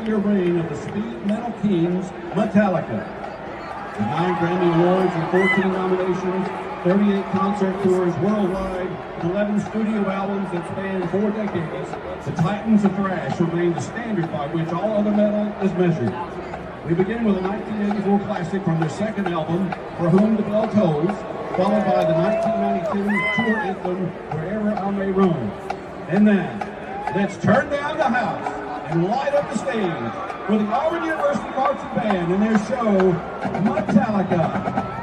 10-year reign of the speed metal kings, Metallica. With 9 Grammy Awards and 14 nominations, 38 concert tours worldwide, and 11 studio albums that span 4 decades, the Titans of Thrash remain the standard by which all other metal is measured. We begin with a 1984 classic from their second album, For Whom the Bell Tolls, followed by the 1992 tour anthem, Wherever I May Roam. And then, let's turn down the house and light up the stage with the Auburn University Marching Band and their show, Metallica.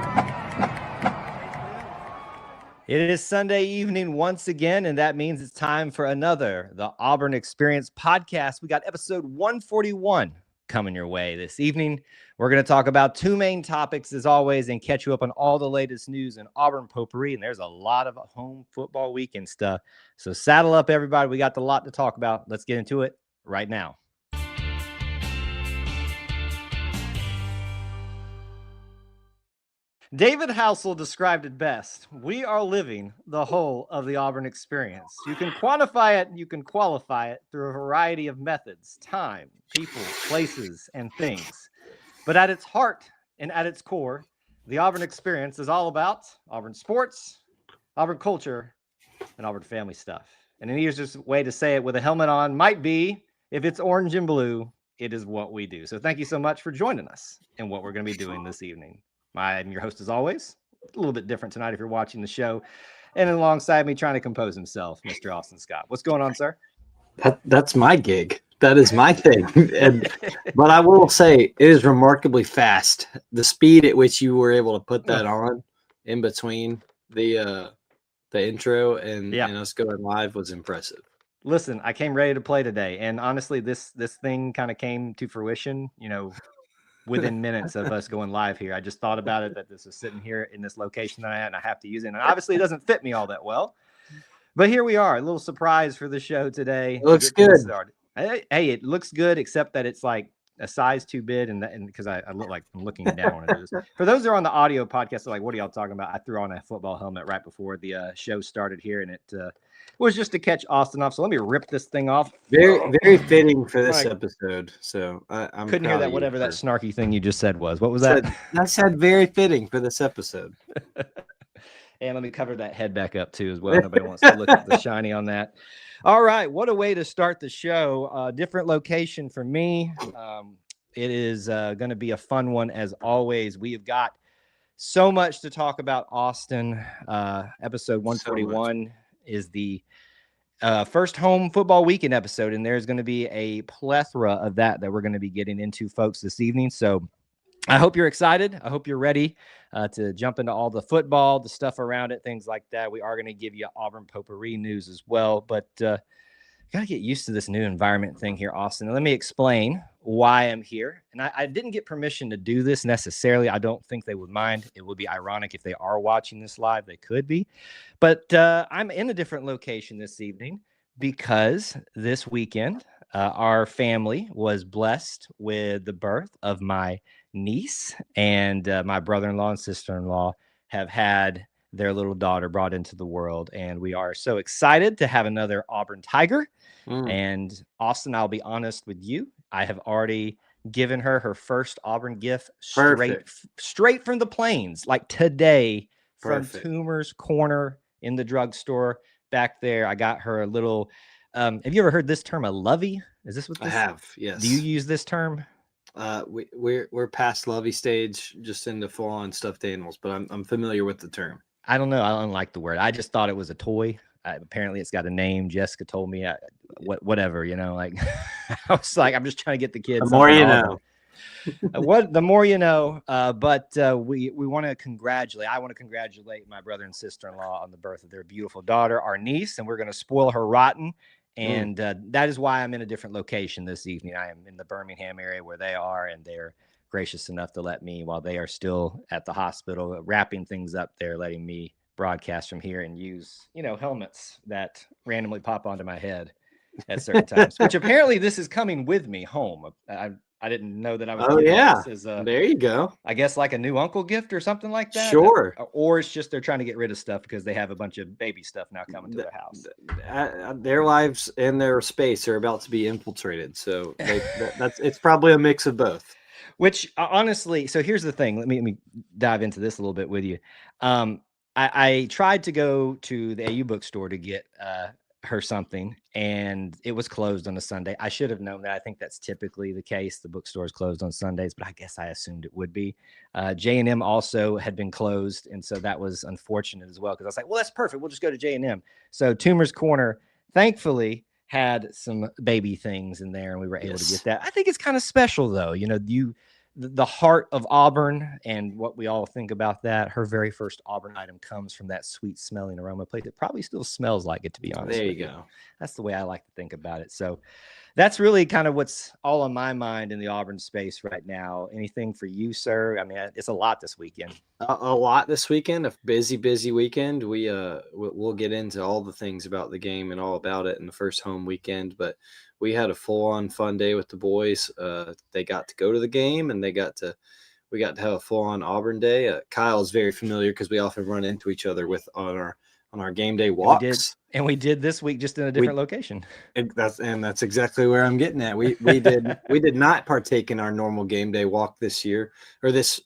It is Sunday evening once again, and that means it's time for another, the Auburn Experience podcast. We got episode 141 coming your way this evening. We're going to talk about 2 main topics as always and catch you up on all the latest news in Auburn potpourri. And there's a lot of home football weekend stuff. So saddle up, everybody. We got a lot to talk about. Let's get into it right now. David Housel described it best. We are living the whole of the Auburn experience. You can quantify it, you can qualify it through a variety of methods, time, people, places, and things. But at its heart and at its core, the Auburn experience is all about Auburn sports, Auburn culture, and Auburn family stuff. And an easiest way to say it with a helmet on might be, if it's orange and blue, it is what we do. So thank you so much for joining us in what we're going to be doing this evening. I'm your host as always, a little bit different tonight if you're watching the show. And alongside me trying to compose himself, Mr. Austin Scott. What's going on, sir? That's my gig. That is my thing. But I will say it is remarkably fast. The speed at which you were able to put that on in between the intro and us going live was impressive. Listen, I came ready to play today. And honestly, this thing kind of came to fruition, within minutes of us going live here. I just thought about it, that this is sitting here in this location that I had, and I have to use it. And obviously it doesn't fit me all that well, but here we are, a little surprise for the show today. It looks good. Hey, it looks good, except that it's like a size too big, and because I look like I'm looking down on it. For those that are on the audio podcast, they're like, what are y'all talking about? I threw on a football helmet right before the show started here, and it was just to catch Austin off. So let me rip this thing off. Very, very fitting for this episode. So I'm couldn't hear that. Whatever that snarky thing you just said was. What was that? I said very fitting for this episode. And let me cover that head back up too as well. Nobody wants to look at the shiny on that. All right, what a way to start the show. Different location for me. It is going to be a fun one as always. We have got so much to talk about, Austin. Episode 141 is the first home football weekend episode, and there's going to be a plethora of that we're going to be getting into, folks, this evening. So I hope you're excited. I hope you're ready to jump into all the football, the stuff around it, things like that. We are going to give you Auburn potpourri news as well, but got to get used to this new environment thing here, Austin. Let me explain why I'm here. And I didn't get permission to do this necessarily. I don't think they would mind. It would be ironic if they are watching this live. They could be. But I'm in a different location this evening because this weekend our family was blessed with the birth of my niece, and my brother-in-law and sister-in-law have had their little daughter brought into the world, and we are so excited to have another Auburn Tiger. And Austin, I'll be honest with you, I have already given her first Auburn gift straight from the plains, like today. From Toomer's Corner in the drugstore back there. I got her a little have you ever heard this term, a lovey? Is this what this I have? Yes. Do you use this term? We're past lovey stage, just into full-on stuffed animals, but I'm familiar with the term. I don't know. I don't like the word. I just thought it was a toy. Apparently, it's got a name. Jessica told me. Whatever, like I was like, I'm just trying to get the kids. The more you know. The more you know. But we want to congratulate. I want to congratulate my brother and sister-in-law on the birth of their beautiful daughter, our niece, and we're going to spoil her rotten. And that is why I'm in a different location this evening. I am in the Birmingham area where they are, and they're gracious enough to let me, while they are still at the hospital wrapping things up there, letting me broadcast from here and use, helmets that randomly pop onto my head at certain times, which apparently this is coming with me home. I didn't know that I was Oh getting yeah, this as a, there you go. I guess like a new uncle gift or something like that. Sure. Or it's just they're trying to get rid of stuff because they have a bunch of baby stuff now coming to Th- their house. Their lives and their space are about to be infiltrated, so it's probably a mix of both. Which honestly, so here's the thing. Let me dive into this a little bit with you. I tried to go to the AU bookstore to get her something, and it was closed on a Sunday. I should have known that. I think that's typically the case. The bookstore is closed on Sundays, but I guess I assumed it would be. J&M also had been closed, and so that was unfortunate as well, because I was like, well, that's perfect. We'll just go to J&M. So Toomer's Corner, thankfully, had some baby things in there, and we were able to get that. I think it's kind of special, though. You know, the heart of Auburn and what we all think about that. Her very first Auburn item comes from that sweet smelling aroma plate. It probably still smells like it, to be honest. There you go. That's the way I like to think about it. So that's really kind of what's all on my mind in the Auburn space right now. Anything for you, sir? I mean, it's a lot this weekend. A lot this weekend. A busy weekend. We'll get into all the things about the game and all about it in the first home weekend, but we had a full-on fun day with the boys. They got to go to the game, and we got to have a full-on Auburn day. Kyle's very familiar because we often run into each other on our game day walks. And we did this week just in a different location. That's exactly where I'm getting at. We did not partake in our normal game day walk this year, or this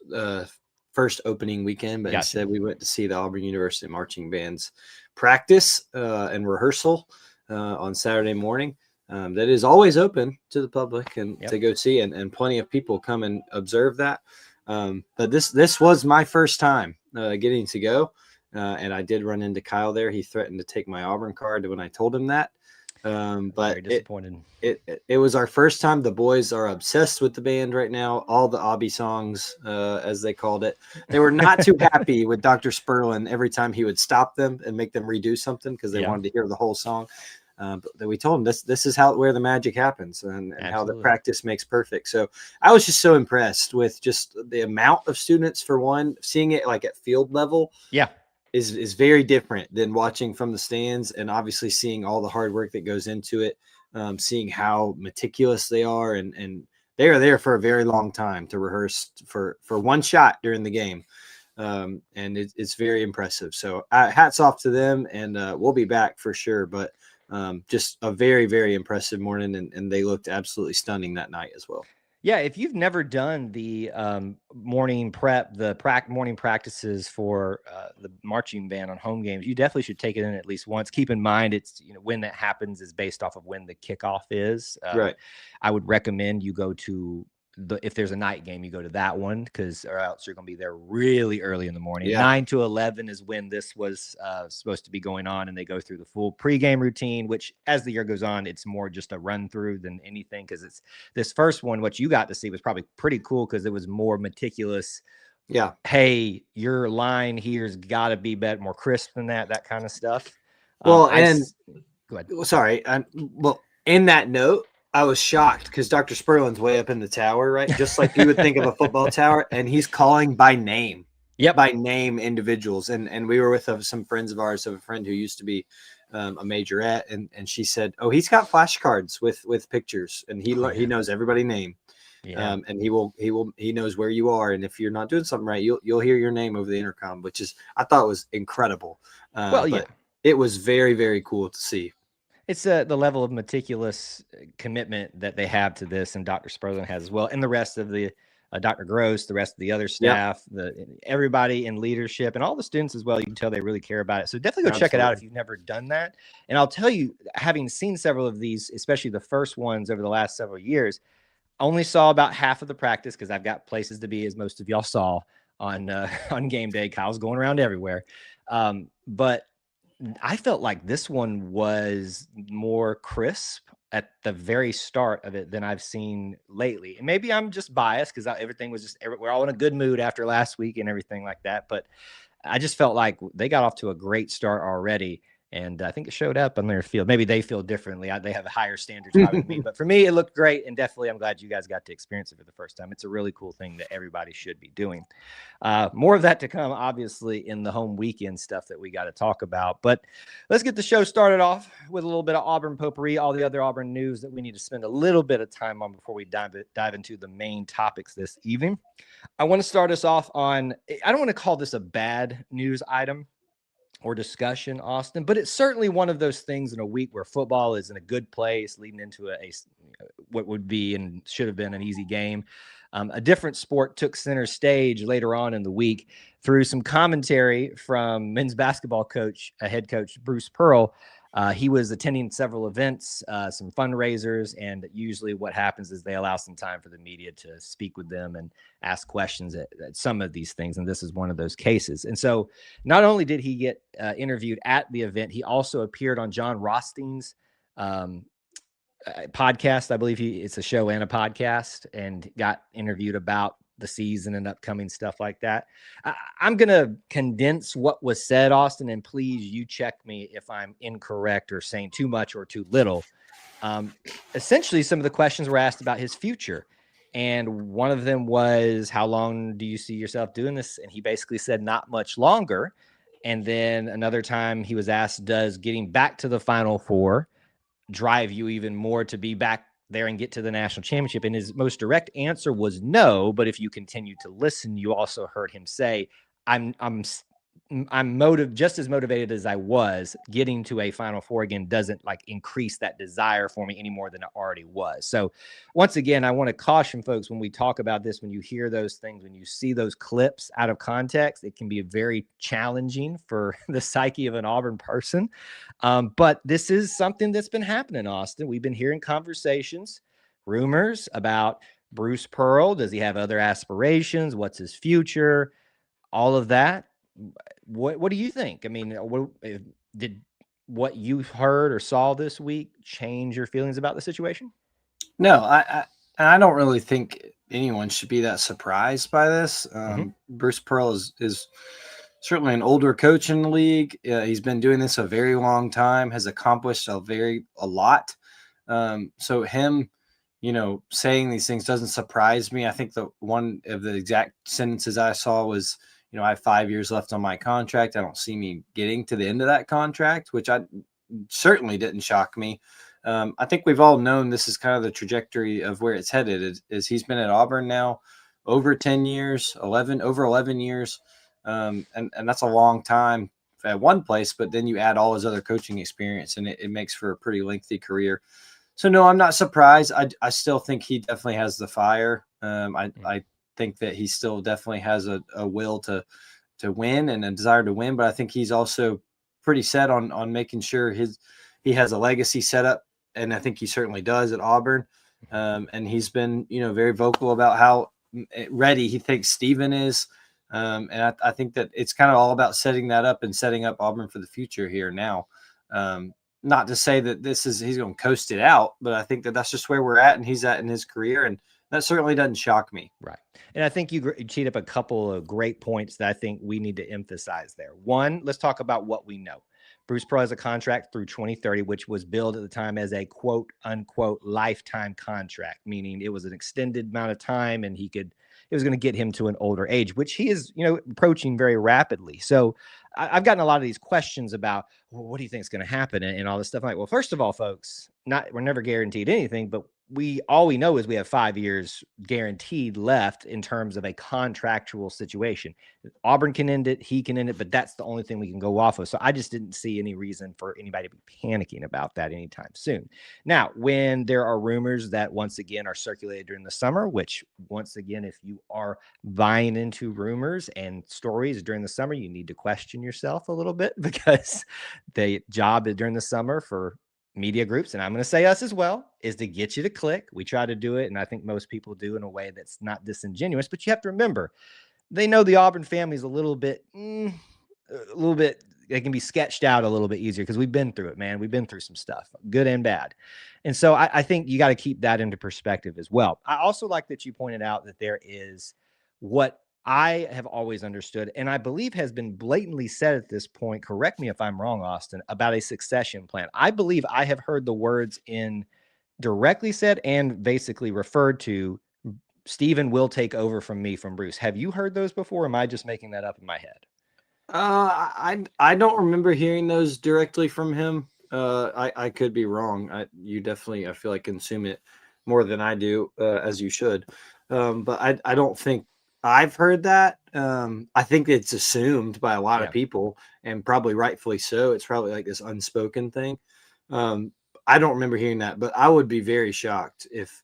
first opening weekend, but instead we went to see the Auburn University marching band's practice and rehearsal on Saturday morning. That is always open to the public and to go see, and plenty of people come and observe that. But this was my first time getting to go, and I did run into Kyle there. He threatened to take my Auburn card when I told him that. But very disappointed. It was our first time. The boys are obsessed with the band right now. All the Obby songs, as they called it. They were not too happy with Dr. Sperlin every time he would stop them and make them redo something because they wanted to hear the whole song. But we told them this is where the magic happens and how the practice makes perfect. So I was just so impressed with just the amount of students, for one, seeing it like at field level. Yeah. Is very different than watching from the stands, and obviously seeing all the hard work that goes into it, seeing how meticulous they are, and they are there for a very long time to rehearse for one shot during the game. And it's very impressive. So hats off to them, and we'll be back for sure. But just a very, very impressive morning, and they looked absolutely stunning that night as well. Yeah, if you've never done the morning prep, morning practices for the marching band on home games, you definitely should take it in at least once. Keep in mind, it's when that happens is based off of when the kickoff is. Right. I would recommend you go to if there's a night game, you go to that one, or else you're going to be there really early in the morning. Yeah. 9 to 11 is when this was supposed to be going on, and they go through the full pregame routine, which as the year goes on, it's more just a run through than anything, because it's this first one. What you got to see was probably pretty cool because it was more meticulous. Yeah. Hey, your line here's got to be better, more crisp than that kind of stuff. Well, go ahead. Sorry. Well, in that note, I was shocked because Dr. Sperlin's way up in the tower, right? Just like you would think of a football tower, and he's calling by name. Yep. By name individuals. And we were with some friends of ours, of a friend who used to be a majorette, and she said, "Oh, he's got flashcards with pictures, and he knows everybody's name." Yeah. And he knows where you are, and if you're not doing something right, you'll hear your name over the intercom, which is, I thought was incredible. But it was very, very cool to see. It's the level of meticulous commitment that they have to this, and Dr. Sperlin has as well, and the rest of the Dr. Gross, the rest of the other staff, everybody in leadership, and all the students as well. You can tell they really care about it. So definitely go check it out if you've never done that. And I'll tell you, having seen several of these, especially the first ones over the last several years, only saw about half of the practice because I've got places to be, as most of y'all saw on game day. Kyle's going around everywhere, but I felt like this one was more crisp at the very start of it than I've seen lately. And maybe I'm just biased because everything was we're all in a good mood after last week and everything like that. But I just felt like they got off to a great start already. And I think it showed up on their field. Maybe they feel differently. They have higher standards probably than me. But for me, it looked great. And definitely, I'm glad you guys got to experience it for the first time. It's a really cool thing that everybody should be doing. More of that to come, obviously, in the home weekend stuff that we got to talk about. But let's get the show started off with a little bit of Auburn potpourri, all the other Auburn news that we need to spend a little bit of time on before we dive into the main topics this evening. I want to start us off on, I don't want to call this a bad news item or discussion, Austin, but it's certainly one of those things in a week where football is in a good place, leading into a what would be and should have been an easy game. A different sport took center stage later on in the week through some commentary from men's basketball coach, head coach Bruce Pearl. He was attending several events, some fundraisers, and usually what happens is they allow some time for the media to speak with them and ask questions at some of these things. And this is one of those cases. And so not only did he get interviewed at the event, he also appeared on John Rothstein's podcast. I believe it's a show and a podcast, and got interviewed about the season and upcoming stuff like that. I'm going to condense what was said, Austin, and please you check me if I'm incorrect or saying too much or too little. Essentially, some of the questions were asked about his future. And one of them was, how long do you see yourself doing this? And he basically said, not much longer. And then another time he was asked, does getting back to the Final Four drive you even more to be back there and get to the national championship? And his most direct answer was no. But if you continue to listen, you also heard him say, I'm just as motivated as I was. Getting to a Final Four again doesn't like increase that desire for me any more than it already was. So once again, I want to caution folks when we talk about this, when you hear those things, when you see those clips out of context, it can be very challenging for the psyche of an Auburn person. But this is something that's been happening, Austin. We've been hearing conversations, rumors about Bruce Pearl. Does he have other aspirations? What's his future? All of that. What do you think? I mean, did what you heard or saw this week change your feelings about the situation? No, I don't really think anyone should be that surprised by this. Bruce Pearl is certainly an older coach in the league. He's been doing this a very long time, has accomplished a lot. So him, saying these things doesn't surprise me. I think the one of the exact sentences I saw was, I have 5 years left on my contract. I don't see me getting to the end of that contract, which I certainly didn't shock me. I think we've all known this is kind of the trajectory of where it's headed. Is he's been at Auburn now over 10 years, over 11 years. And that's a long time at one place, but then you add all his other coaching experience and it makes for a pretty lengthy career. So no, I'm not surprised. I still think he definitely has the fire. I think that he still definitely has a will to win and a desire to win, but I think he's also pretty set on making sure he has a legacy set up, and I think he certainly does at Auburn. And he's been, very vocal about how ready he thinks Stephen is. And I think that it's kind of all about setting that up and setting up Auburn for the future here now. Not to say that he's going to coast it out, but I think that that's just where we're at and he's at in his career. And that certainly doesn't shock me. Right. And I think you teed up a couple of great points that I think we need to emphasize there. One, let's talk about what we know. Bruce Pearl has a contract through 2030, which was billed at the time as a quote unquote lifetime contract, meaning it was an extended amount of time and it was going to get him to an older age, which he is, approaching very rapidly. So I've gotten a lot of these questions about, well, what do you think is going to happen and all this stuff. I'm like, well, first of all, folks, we're never guaranteed anything, but all we know is we have 5 years guaranteed left in terms of a contractual situation. Auburn can end it, he can end it, but that's the only thing we can go off of. So I just didn't see any reason for anybody to be panicking about that anytime soon. Now, when there are rumors that once again are circulated during the summer, which once again, if you are buying into rumors and stories during the summer, you need to question yourself a little bit, because the job during the summer for media groups, and I'm going to say us as well, is to get you to click. We try to do it, and I think most people do in a way that's not disingenuous, but you have to remember, they know the Auburn family is a little bit, they can be sketched out a little bit easier because we've been through it, man. We've been through some stuff, good and bad. And so I think you got to keep that into perspective as well. I also like that you pointed out that there is what I have always understood, and I believe has been blatantly said at this point, correct me if I'm wrong, Austin, about a succession plan. I believe I have heard the words in directly said and basically referred to, Stephen will take over from me from Bruce. Have you heard those before? Or am I just making that up in my head? I don't remember hearing those directly from him. I could be wrong. You definitely, I feel like, consume it more than I do, as you should. But I don't think I've heard that. I think it's assumed by a lot of people, and probably rightfully so. It's probably like this unspoken thing. I don't remember hearing that, but I would be very shocked if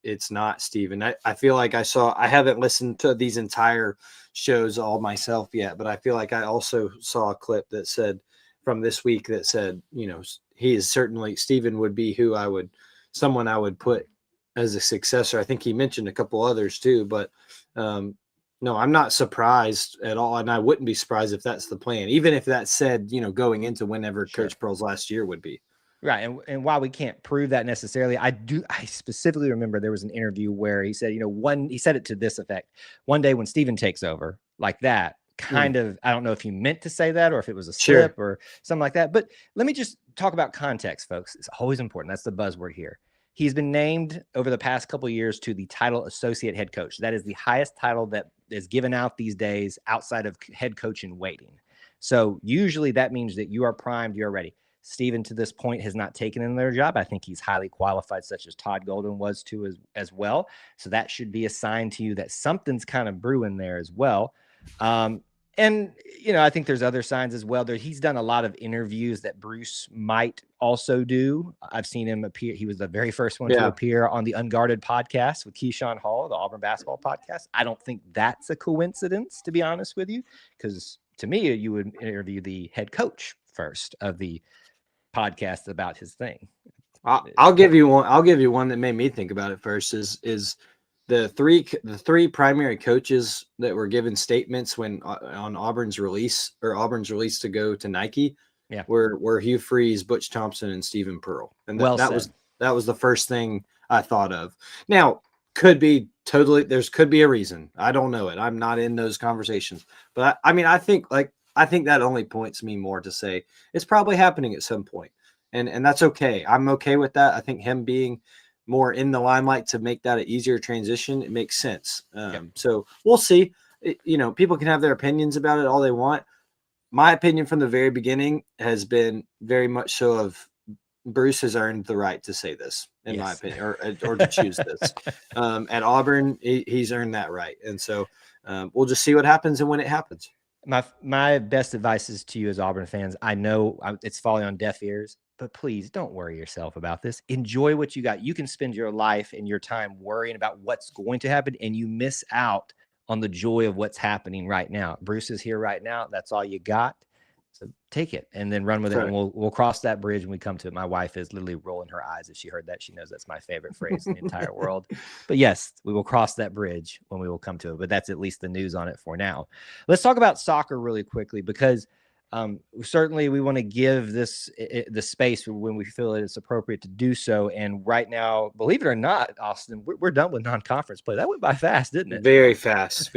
it's not Steven. I feel like I haven't listened to these entire shows all myself yet, but I feel like I also saw a clip that said from this week that said, he is certainly, Steven would be someone I would put as a successor. I think he mentioned a couple others too, but no, I'm not surprised at all. And I wouldn't be surprised if that's the plan, even if that said, going into whenever Coach Pearl's last year would be. Right. And while we can't prove that necessarily, I specifically remember there was an interview where he said, he said it to this effect: one day when Steven takes over like that, kind of, I don't know if he meant to say that or if it was a slip or something like that. But let me just talk about context, folks. It's always important. That's the buzzword here. He's been named over the past couple of years to the title associate head coach. That is the highest title that is given out these days outside of head coach in waiting. So usually that means that you are primed, you're ready. Steven, to this point, has not taken in their job. I think he's highly qualified, such as Todd Golden was too, as well. So that should be a sign to you that something's kind of brewing there as well. And, I think there's other signs as well. He's done a lot of interviews that Bruce might also do. I've seen him appear. He was the very first one to appear on the Unguarded podcast with Keyshawn Hall, the Auburn basketball podcast. I don't think that's a coincidence, to be honest with you, because to me, you would interview the head coach first of the podcast about his thing. I'll give you one. I'll give you one that made me think about it first. Is the three primary coaches that were given statements when on Auburn's release to go to Nike, were Hugh Freeze, Butch Thompson, and Stephen Pearl, and that was the first thing I thought of. Now, could be a reason. I don't know it. I'm not in those conversations, but I think that only points me more to say it's probably happening at some point. And that's okay. I'm okay with that. I think him being more in the limelight to make that an easier transition, it makes sense. So we'll see. People can have their opinions about it all they want. My opinion from the very beginning has been very much so of Bruce has earned the right to say this, in my opinion, or to choose this. At Auburn, he's earned that right. And so we'll just see what happens and when it happens. My best advice is to you as Auburn fans. I know it's falling on deaf ears, but please don't worry yourself about this. Enjoy what you got. You can spend your life and your time worrying about what's going to happen, and you miss out on the joy of what's happening right now. Bruce is here right now. That's all you got. So take it and then run with it. And we'll cross that bridge when we come to it. My wife is literally rolling her eyes. If she heard that, she knows that's my favorite phrase in the entire world. But yes, we will cross that bridge when we will come to it. But that's at least the news on it for now. Let's talk about soccer really quickly, because certainly we want to give this the space when we feel it's appropriate to do so. And right now, believe it or not, Austin, we're done with non-conference play. That went by fast, didn't it? Very fast.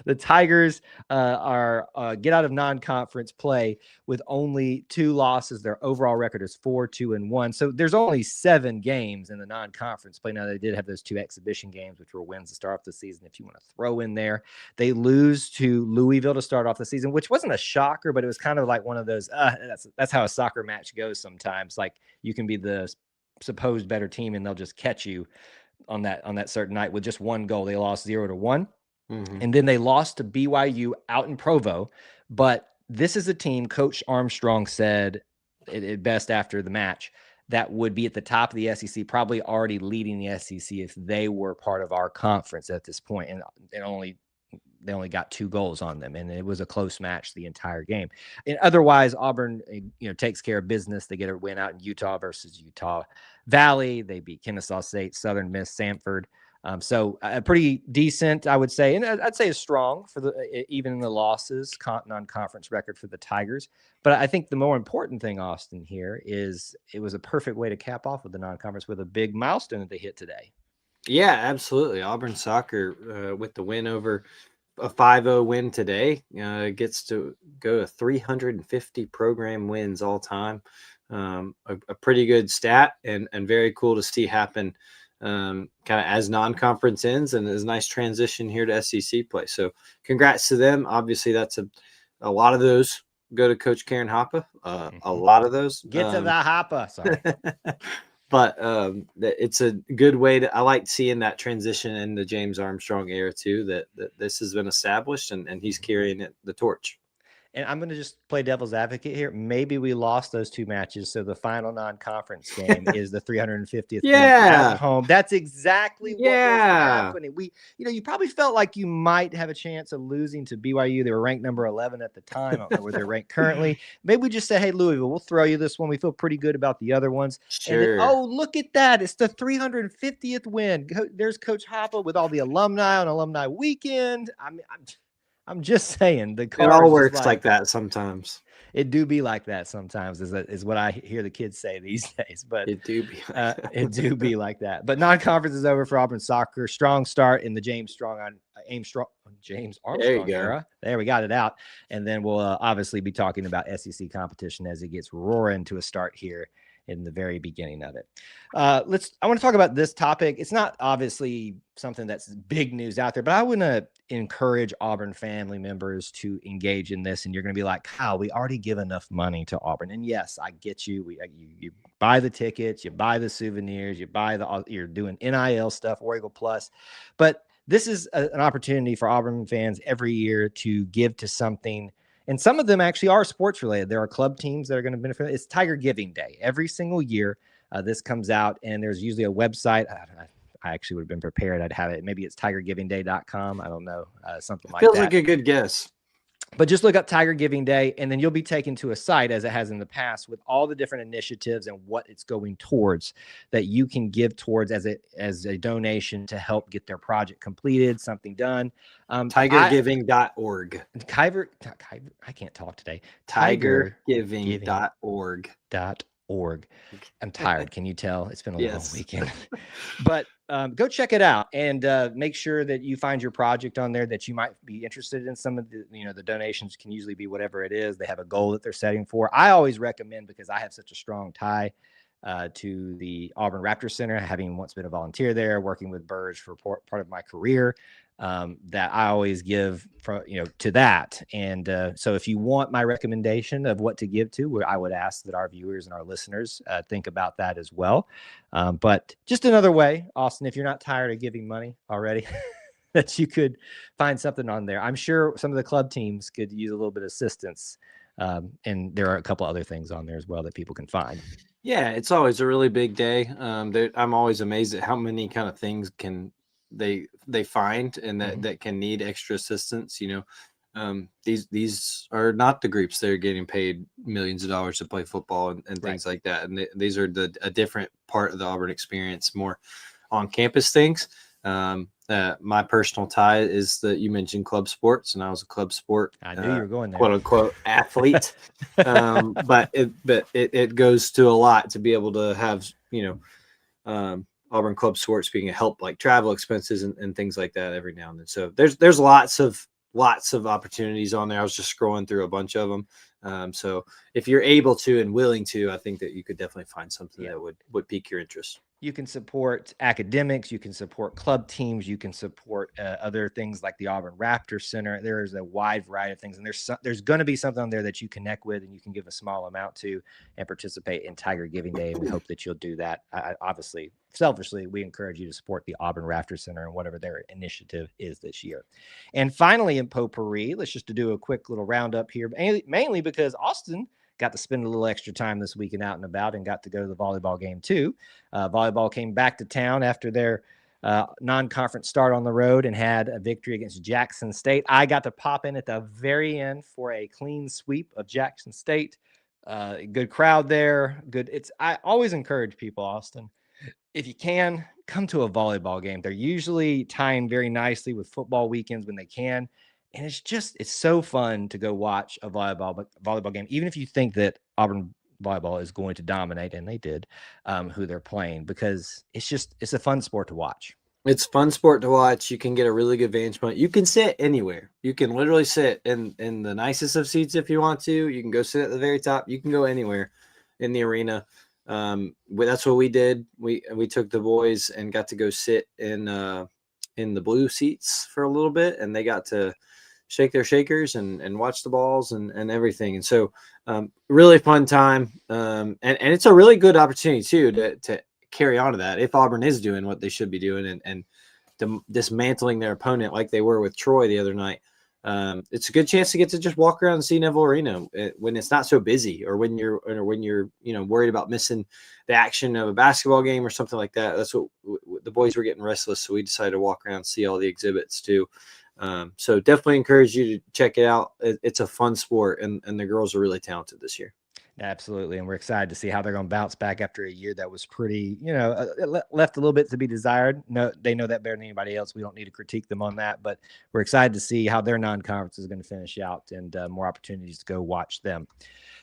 The Tigers are get out of non-conference play with only 2 losses. Their overall record is 4-2-1. So there's only 7 games in the non-conference play. Now, they did have those 2 exhibition games, which were wins to start off the season, if you want to throw in there. They lose to Louisville to start off the season, which wasn't a shocker, but it was kind of like one of those, that's how a soccer match goes sometimes. Like, you can be the supposed better team and they'll just catch you on that certain night with just 1 goal. They lost 0-1. And then they lost to BYU out in Provo. But this is a team, Coach Armstrong said it best after the match, that would be at the top of the SEC, probably already leading the SEC if they were part of our conference at this point. And they only got 2 goals on them, and it was a close match the entire game. And otherwise, Auburn, takes care of business. They get a win out in Utah versus Utah Valley. They beat Kennesaw State, Southern Miss, Samford. So a pretty decent, I would say, and I'd say is strong for even in the losses, non-conference record for the Tigers. But I think the more important thing, Austin, here is it was a perfect way to cap off with the non-conference with a big milestone that they hit today. Yeah, absolutely. Auburn soccer with the win over a 5-0 win today gets to go to 350 program wins all time. A pretty good stat and very cool to see happen kind of as non-conference ends, and is a nice transition here to SEC play. So congrats to them. Obviously, that's a lot of those go to Coach Karen Hoppe. A lot of those Get to the hopper. Sorry. But it's a good way to. I like seeing that transition in the James Armstrong era too. That this has been established, and he's carrying the torch. And I'm going to just play devil's advocate here. Maybe we lost those 2 matches, so the final non-conference game is the 350th win at home. That's exactly what was happening. You probably felt like you might have a chance of losing to BYU. They were ranked number 11 at the time. I don't know where they're ranked currently. Maybe we just say, hey, Louisville, we'll throw you this one. We feel pretty good about the other ones. Sure. And then, oh, look at that. It's the 350th win. There's Coach Hoppe with all the alumni on alumni weekend. I'm just saying it all works like that sometimes. It do be like that sometimes is what I hear the kids say these days, but it do be like that. But non-conference is over for Auburn soccer. Strong start in the James Armstrong era. There, we got it out. And then we'll obviously be talking about SEC competition as it gets roaring to a start here in the very beginning of it. I want to talk about this topic. It's not obviously something that's big news out there, but I want to encourage Auburn family members to engage in this. And you're going to be like, Kyle, we already give enough money to Auburn. And yes, I get you. You buy the tickets, you buy the souvenirs, you're doing NIL stuff, War Eagle Plus, but this is an opportunity for Auburn fans every year to give to something. And some of them actually are sports related. There are club teams that are going to benefit. It's Tiger Giving Day. Every single year, this comes out, and there's usually a website. I actually would have been prepared. I'd have it. Maybe it's tigergivingday.com. I don't know. Something like that. Feels like a good guess. But just look up Tiger Giving Day, and then you'll be taken to a site, as it has in the past, with all the different initiatives and what it's going towards that you can give towards as a donation to help get their project completed, something done. Tigergiving.org. I can't talk today. Tigergiving.org. I'm tired. Can you tell? It's been a long weekend. But go check it out and make sure that you find your project on there that you might be interested in. Some of the donations can usually be whatever it is. They have a goal that they're setting for. I always recommend, because I have such a strong tie to the Auburn Raptor Center, having once been a volunteer there, working with Burge for part of my career, that I always give to that. And so if you want my recommendation of what to give to, I would ask that our viewers and our listeners think about that as well. But just another way, Austin, if you're not tired of giving money already, that you could find something on there. I'm sure some of the club teams could use a little bit of assistance. And there are a couple other things on there as well that people can find. Yeah, it's always a really big day. I'm always amazed at how many kind of things can they find and that can need extra assistance. These are not the groups that are getting paid millions of dollars to play football and things like that. And these are a different part of the Auburn experience, more on campus things. My personal tie is that you mentioned club sports, and I was a club sport. I knew you were going there. "Quote unquote" athlete. But it goes to a lot to be able to have Auburn club sports being a help, like travel expenses and things like that every now and then. So there's lots of opportunities on there. I was just scrolling through a bunch of them. So if you're able to and willing to, I think that you could definitely find something that would pique your interest. You can support academics, you can support club teams, you can support other things like the Auburn Raptor Center. There is a wide variety of things, and there's going to be something on there that you connect with and you can give a small amount to and participate in Tiger Giving Day. And we hope that you'll do that. Obviously, selfishly, we encourage you to support the Auburn Raptor Center and whatever their initiative is this year. And finally, in potpourri, let's just do a quick little roundup here, mainly because Austin got to spend a little extra time this weekend out and about and got to go to the volleyball game too. Volleyball came back to town after their non-conference start on the road and had a victory against Jackson State. I got to pop in at the very end for a clean sweep of Jackson State. Good crowd there. I always encourage people, Austin, if you can, come to a volleyball game. They're usually timed very nicely with football weekends when they can. And it's so fun to go watch a volleyball game, even if you think that Auburn volleyball is going to dominate, and they did, who they're playing, because it's a fun sport to watch. It's fun sport to watch. You can get a really good vantage point. You can sit anywhere. You can literally sit in the nicest of seats if you want to. You can go sit at the very top. You can go anywhere in the arena. That's what we did. We took the boys and got to go sit in the blue seats for a little bit, and they got to shake their shakers and watch the balls and everything. And so really fun time. And it's a really good opportunity too to carry on to that if Auburn is doing what they should be doing and dismantling their opponent like they were with Troy the other night. It's a good chance to get to just walk around and see Neville Arena when it's not so busy, or when you're worried about missing the action of a basketball game or something like that. That's what the boys were getting restless, so we decided to walk around and see all the exhibits too. So definitely encourage you to check it out. It's a fun sport, and the girls are really talented this year. Absolutely. And we're excited to see how they're going to bounce back after a year that was pretty, left a little bit to be desired. No, they know that better than anybody else. We don't need to critique them on that, but we're excited to see how their non-conference is going to finish out, and more opportunities to go watch them.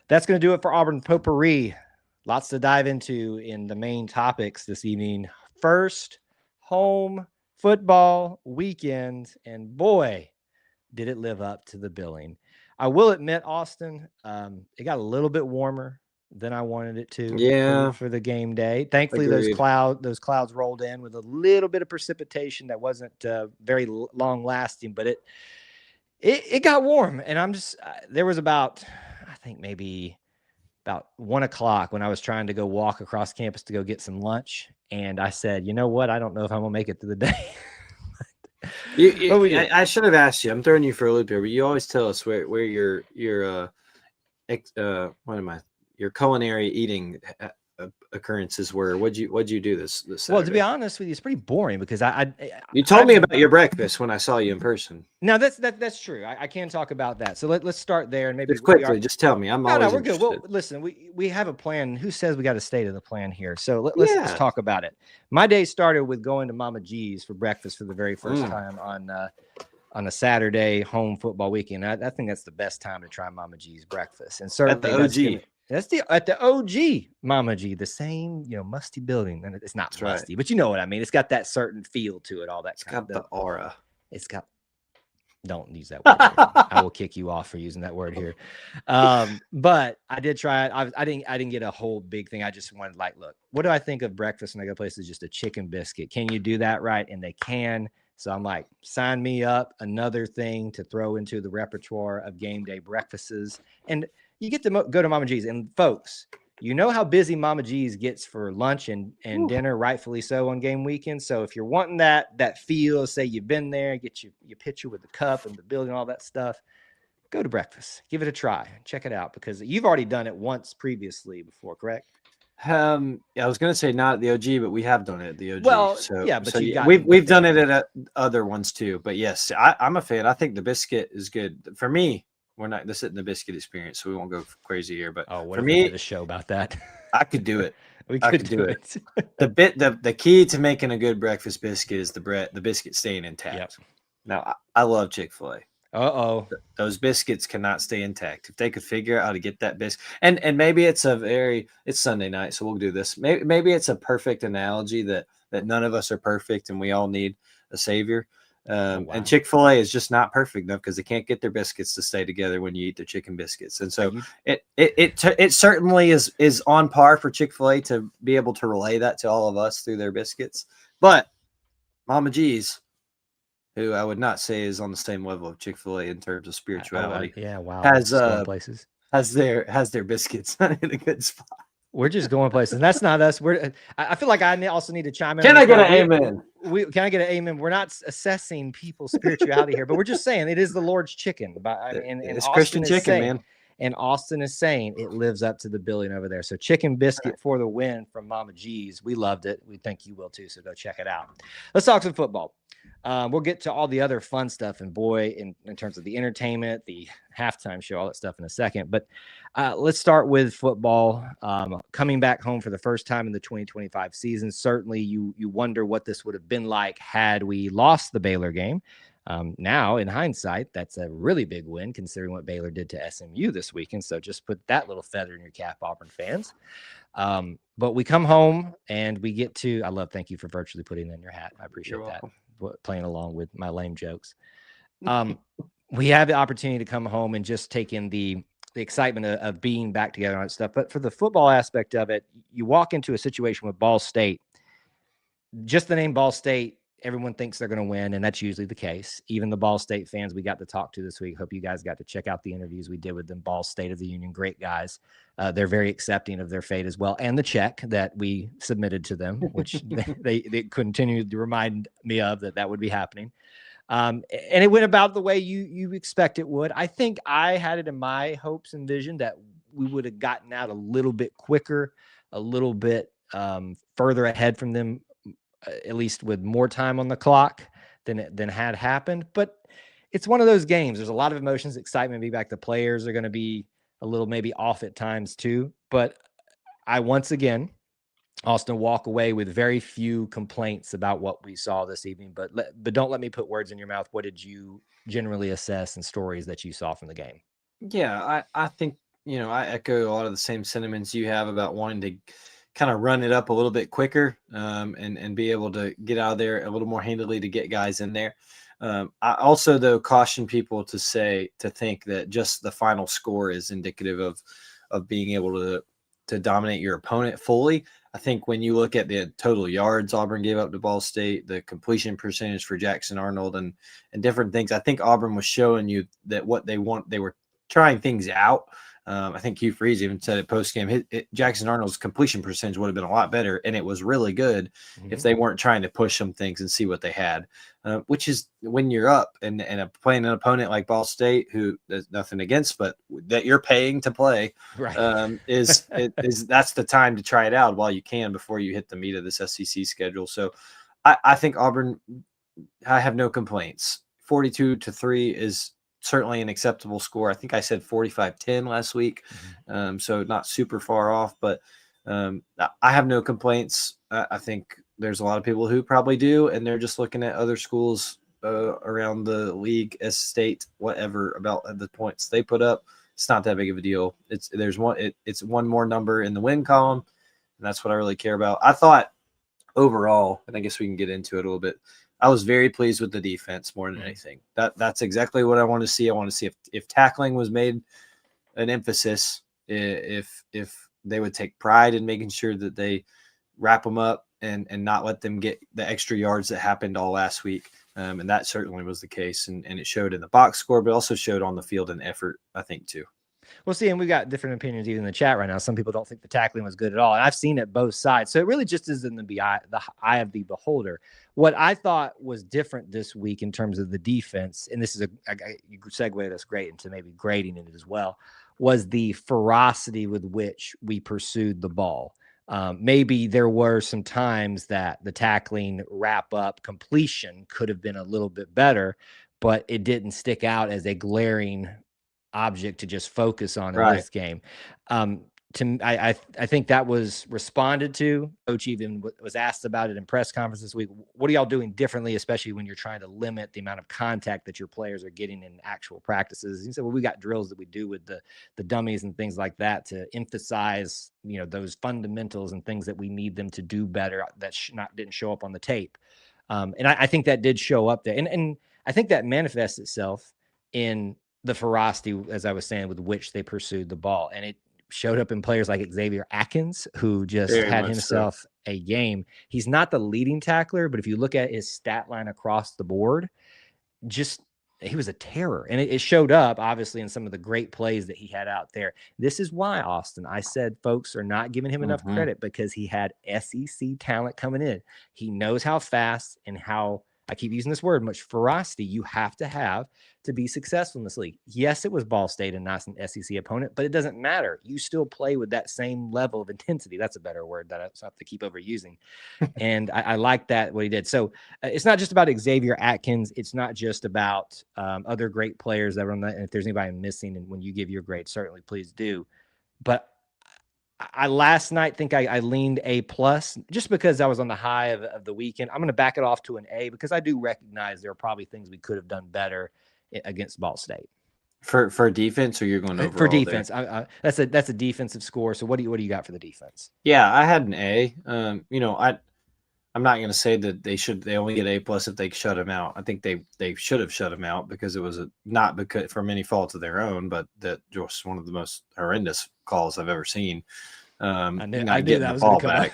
That's going to do it for Auburn Potpourri. Lots to dive into in the main topics this evening. First, home football weekend, and boy, did it live up to the billing. I will admit, Austin, it got a little bit warmer than I wanted it to for the game day. Thankfully, Agreed. those clouds rolled in with a little bit of precipitation that wasn't very long lasting, but it got warm. And there was about, I think maybe about 1 o'clock when I was trying to go walk across campus to go get some lunch. And I said, you know what? I don't know if I'm going to make it through the day. I should have asked you. I'm throwing you for a loop here, but you always tell us where your culinary eating occurrences were. What'd you do this Saturday? Well, to be honest with you, it's pretty boring because you told me about your breakfast when I saw you in person. No, that's true. I can talk about that. So let's start there, and maybe just quickly. Just tell me. We're good. Well, listen, we have a plan. Who says we got to stay to the plan here? So let's talk about it. My day started with going to Mama G's for breakfast for the very first time on a Saturday home football weekend. I think that's the best time to try Mama G's breakfast, and certainly at the OG. That's at the OG Mama G, the same, musty building. And it's not musty, but you know what I mean. It's got that certain feel to it, all that kind of stuff. It's got the aura. It's got, don't use that word. I will kick you off for using that word here. But I did try it. I didn't get a whole big thing. I just wanted, look, what do I think of breakfast when I go places? Just a chicken biscuit. Can you do that right? And they can. So I'm like, sign me up. Another thing to throw into the repertoire of game day breakfasts. And you get to go to Mama G's, and folks, you know how busy Mama G's gets for lunch and dinner, rightfully so, on game weekend. So if you're wanting that feel, say you've been there, get your picture with the cup and the building, all that stuff, go to breakfast. Give it a try. Check it out, because you've already done it once previously before, correct? I was going to say not at the OG, but we have done it at the OG. Well, we've done it at other ones too. But yes, I'm a fan. I think the biscuit is good for me. This isn't the biscuit experience, so we won't go crazy here. But for me, a show about that. I could do it. I could do it. The key to making a good breakfast biscuit is the biscuit staying intact. Yep. Now, I love Chick-fil-A. Those biscuits cannot stay intact. If they could figure out how to get that biscuit, and maybe it's Sunday night, so we'll do this. Maybe it's a perfect analogy that none of us are perfect and we all need a savior. And Chick-fil-A is just not perfect enough because they can't get their biscuits to stay together when you eat their chicken biscuits. And so it certainly is on par for Chick-fil-A to be able to relay that to all of us through their biscuits. But Mama G's, who I would not say is on the same level of Chick-fil-A in terms of spirituality, has their biscuits in a good spot. We're just going places, and that's not us. I feel like I also need to chime in. Can I get an amen? Can I get an amen? We're not assessing people's spirituality here, but we're just saying it is the Lord's chicken. And it's Christian chicken, man. And Austin is saying it lives up to the billing over there. So chicken biscuit for the win from Mama G's. We loved it. We think you will too. So go check it out. Let's talk some football. We'll get to all the other fun stuff, and boy, in terms of the entertainment, the halftime show, all that stuff in a second. But let's start with football. Coming back home for the first time in the 2025 season. Certainly you wonder what this would have been like had we lost the Baylor game. Now, in hindsight, that's a really big win considering what Baylor did to SMU this weekend. So just put that little feather in your cap, Auburn fans. But we come home and we get to, thank you for virtually putting that in your hat. I appreciate that, playing along with my lame jokes. We have the opportunity to come home and just take in the excitement of being back together on that stuff. But for the football aspect of it, you walk into a situation with Ball State, just the name Ball State, everyone thinks they're going to win, and that's usually the case. Even the Ball State fans we got to talk to this week, hope you guys got to check out the interviews we did with them. Ball State of the Union, great guys. They're very accepting of their fate as well, and the check that we submitted to them, which they continued to remind me of that would be happening. And it went about the way you expect it would. I think I had it in my hopes and vision that we would have gotten out a little bit quicker, a little bit further ahead from them, at least with more time on the clock than had happened. But it's one of those games. There's a lot of emotions, excitement. Be back. The players are going to be a little maybe off at times too. But I once again, Austin, walk away with very few complaints about what we saw this evening. But don't let me put words in your mouth. What did you generally assess and stories that you saw from the game? Yeah, I think, I echo a lot of the same sentiments you have about wanting to kind of run it up a little bit quicker and be able to get out of there a little more handily to get guys in there. I also, though, caution people to think that just the final score is indicative of being able to dominate your opponent fully. I think when you look at the total yards Auburn gave up to Ball State, the completion percentage for Jackson Arnold and different things, I think Auburn was showing you that what they were trying things out. I think Hugh Freeze even said it post game. Jackson Arnold's completion percentage would have been a lot better, and it was really good if they weren't trying to push some things and see what they had. Which is when you're up and playing an opponent like Ball State, who there's nothing against, but that you're paying to play, right. That's the time to try it out while you can before you hit the meat of this SEC schedule. So I think Auburn, I have no complaints. 42-3 is certainly an acceptable score. I think I said 45-10 last week. So not super far off, but I have no complaints. I think there's a lot of people who probably do, and they're just looking at other schools around the league, as state, whatever, about the points they put up. It's not that big of a deal. It's one more number in the win column, and that's what I really care about. I thought overall, and I guess we can get into it a little bit, I was very pleased with the defense more than anything. That's exactly what I want to see. I want to see if tackling was made an emphasis, if they would take pride in making sure that they wrap them up and not let them get the extra yards that happened all last week. And that certainly was the case. And it showed in the box score, but also showed on the field and effort, I think, too. Well, see, and we've got different opinions even in the chat right now. Some people don't think the tackling was good at all. And I've seen it both sides. So it really just is in the eye of the beholder. What I thought was different this week in terms of the defense, and this is you segue this great into maybe grading it as well, was the ferocity with which we pursued the ball. Maybe there were some times that the tackling wrap up completion could have been a little bit better, but it didn't stick out as a glaring object to just focus on in this game. I think that was responded to. Coach even was asked about it in press conference this week. What are y'all doing differently, especially when you're trying to limit the amount of contact that your players are getting in actual practices? He said, well, we got drills that we do with the dummies and things like that to emphasize, those fundamentals and things that we need them to do better that didn't show up on the tape. And I think that did show up there. And I think that manifests itself in the ferocity, as I was saying, with which they pursued the ball. And it showed up in players like Xavier Atkins, who just had himself a game. He's not the leading tackler, but if you look at his stat line across the board, he was a terror. And it showed up, obviously, in some of the great plays that he had out there. This is why, Austin, I said folks are not giving him enough credit, because he had SEC talent coming in. He knows how fast and how, I keep using this word, much ferocity you have to be successful in this league. Yes, it was Ball State and not an SEC opponent, but it doesn't matter. You still play with that same level of intensity. That's a better word that I have to keep overusing. And I like that, what he did. So it's not just about Xavier Atkins. It's not just about other great players that were on that. And if there's anybody I'm missing, and when you give your grade, certainly please do. But I last night think I leaned A plus just because I was on the high of the weekend. I'm going to back it off to an A because I do recognize there are probably things we could have done better against Ball State. For defense, or you're going overall For defense. there? That's a defensive score. So what do you got for the defense? Yeah, I had an A. I'm not going to say that they only get A plus if they shut him out. I think they should have shut him out because it was not because from any fault of their own, but that just one of the most horrendous calls I've ever seen. I knew that was going to come back.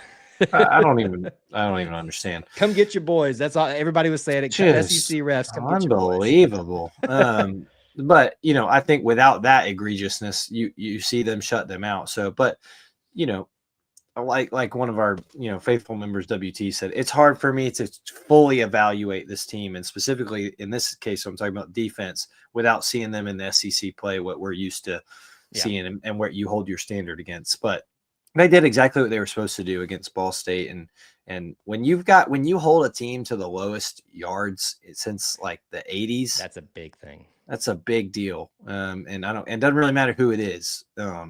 I don't even understand. Come get your boys. That's all everybody was saying. SEC refs, come get your boys. Unbelievable. But I think without that egregiousness, you see them shut them out. So, but like one of our faithful members, WT, said, it's hard for me to fully evaluate this team, and specifically in this case, I'm talking about defense, without seeing them in the SEC play what we're used to seeing and where you hold your standard against. But they did exactly what they were supposed to do against Ball State, and when you hold a team to the lowest yards since like the 80s, that's a big thing. That's a big deal. And it doesn't really matter who it is.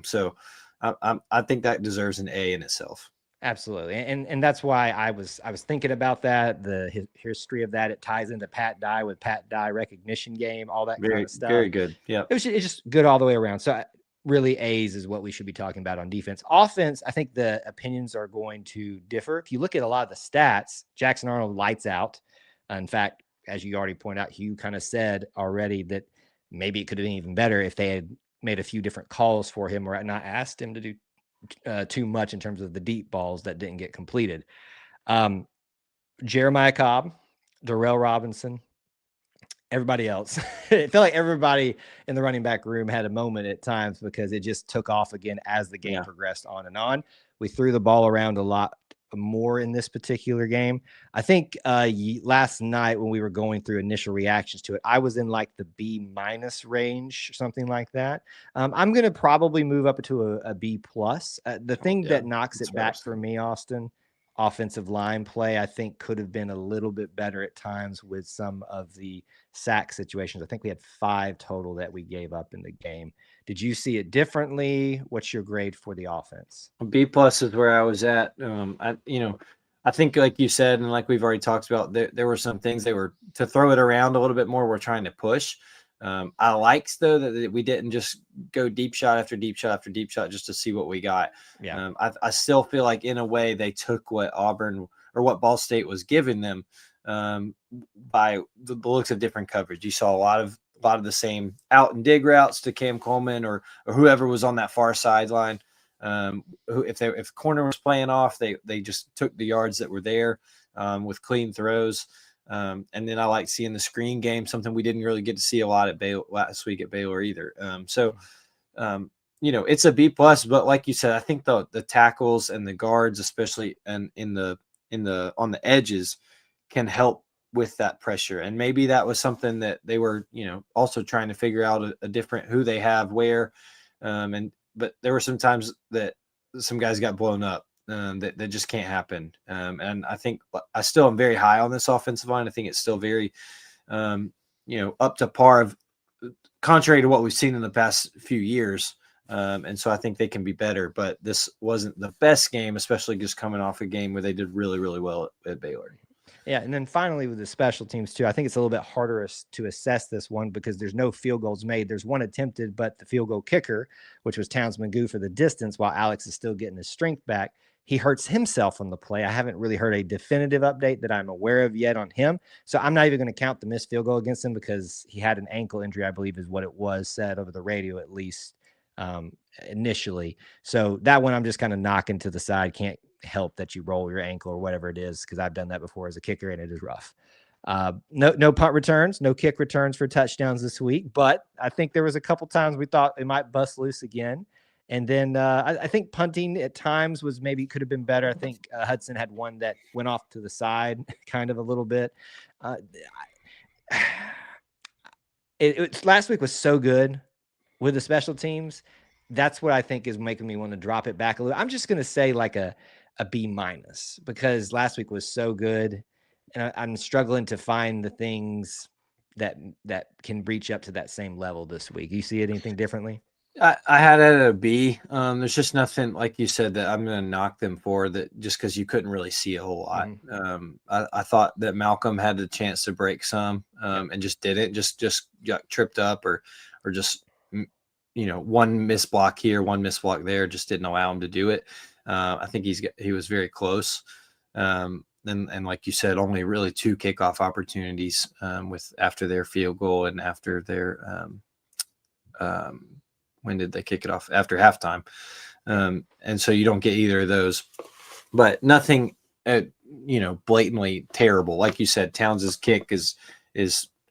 So I think that deserves an A in itself. Absolutely. And that's why I was thinking about that, the history of that. It ties into Pat Dye with Pat Dye recognition game, all that kind of stuff. Very good. Yeah. It's just good all the way around. So really A's is what we should be talking about on defense. Offense, I think the opinions are going to differ. If you look at a lot of the stats, Jackson Arnold lights out. In fact, as you already pointed out, Hugh kind of said already that maybe it could have been even better if they had made a few different calls for him or not asked him to do too much in terms of the deep balls that didn't get completed. Jeremiah Cobb, Darrell Robinson, everybody else. It felt like everybody in the running back room had a moment at times because it just took off again as the game progressed on and on. We threw the ball around a lot more in this particular game. I think last night when we were going through initial reactions to it, I was in like the B minus range, something like that. I'm going to probably move up to a B plus. The thing that knocks it back for me, Austin, offensive line play, I think could have been a little bit better at times with some of the sack situations. I think we had 5 total that we gave up in the game. Did you see it differently? What's your grade for the offense? B plus is where I was at. I think like you said, and like we've already talked about, there were some things they were to throw it around a little bit more. We're trying to push. I liked though that we didn't just go deep shot after deep shot after deep shot just to see what we got. Yeah. I still feel like in a way they took what Auburn or what Ball State was giving them by the looks of different coverage. You saw a lot of the same out and dig routes to Cam Coleman or whoever was on that far sideline. If corner was playing off, they just took the yards that were there with clean throws. And then I like seeing the screen game, something we didn't really get to see a lot last week at Baylor either. It's a B plus, but like you said, I think the tackles and the guards, especially and on the edges, can help with that pressure. And maybe that was something that they were, also trying to figure out a different who they have where. But there were some times that some guys got blown up that just can't happen. And I think I still am very high on this offensive line. I think it's still very, up to par of contrary to what we've seen in the past few years. And so I think they can be better, but this wasn't the best game, especially just coming off a game where they did really, really well at Baylor. Yeah, and then finally with the special teams too, I think it's a little bit harder to assess this one because there's no field goals made. There's one attempted, but the field goal kicker, which was Townsend Magoo for the distance, while Alex is still getting his strength back, he hurts himself on the play. I haven't really heard a definitive update that I'm aware of yet on him, so I'm not even going to count the missed field goal against him because he had an ankle injury, I believe is what it was said over the radio at least initially. So that one I'm just kind of knocking to the side. Can't help that you roll your ankle or whatever it is because I've done that before as a kicker and it is rough. No punt returns, no kick returns for touchdowns this week, but I think there was a couple times we thought it might bust loose again. And then I think punting at times could have been better. I think Hudson had one that went off to the side kind of a little bit. Last week was so good with the special teams. That's what I think is making me want to drop it back a little. I'm just going to say like a B minus because last week was so good and I'm struggling to find the things that can reach up to that same level this week. You see anything differently? I had it at a B. There's just nothing, like you said, that I'm going to knock them for, that just because you couldn't really see a whole lot. I thought that Malcolm had the chance to break some, and just didn't. Just got tripped up, or just one missed block here, one missed block there, just didn't allow him to do it. I think he was very close. And like you said, only really 2 kickoff opportunities with after their field goal and after their when did they kick it off? After halftime. And so you don't get either of those, but nothing, blatantly terrible. Like you said, Towns' kick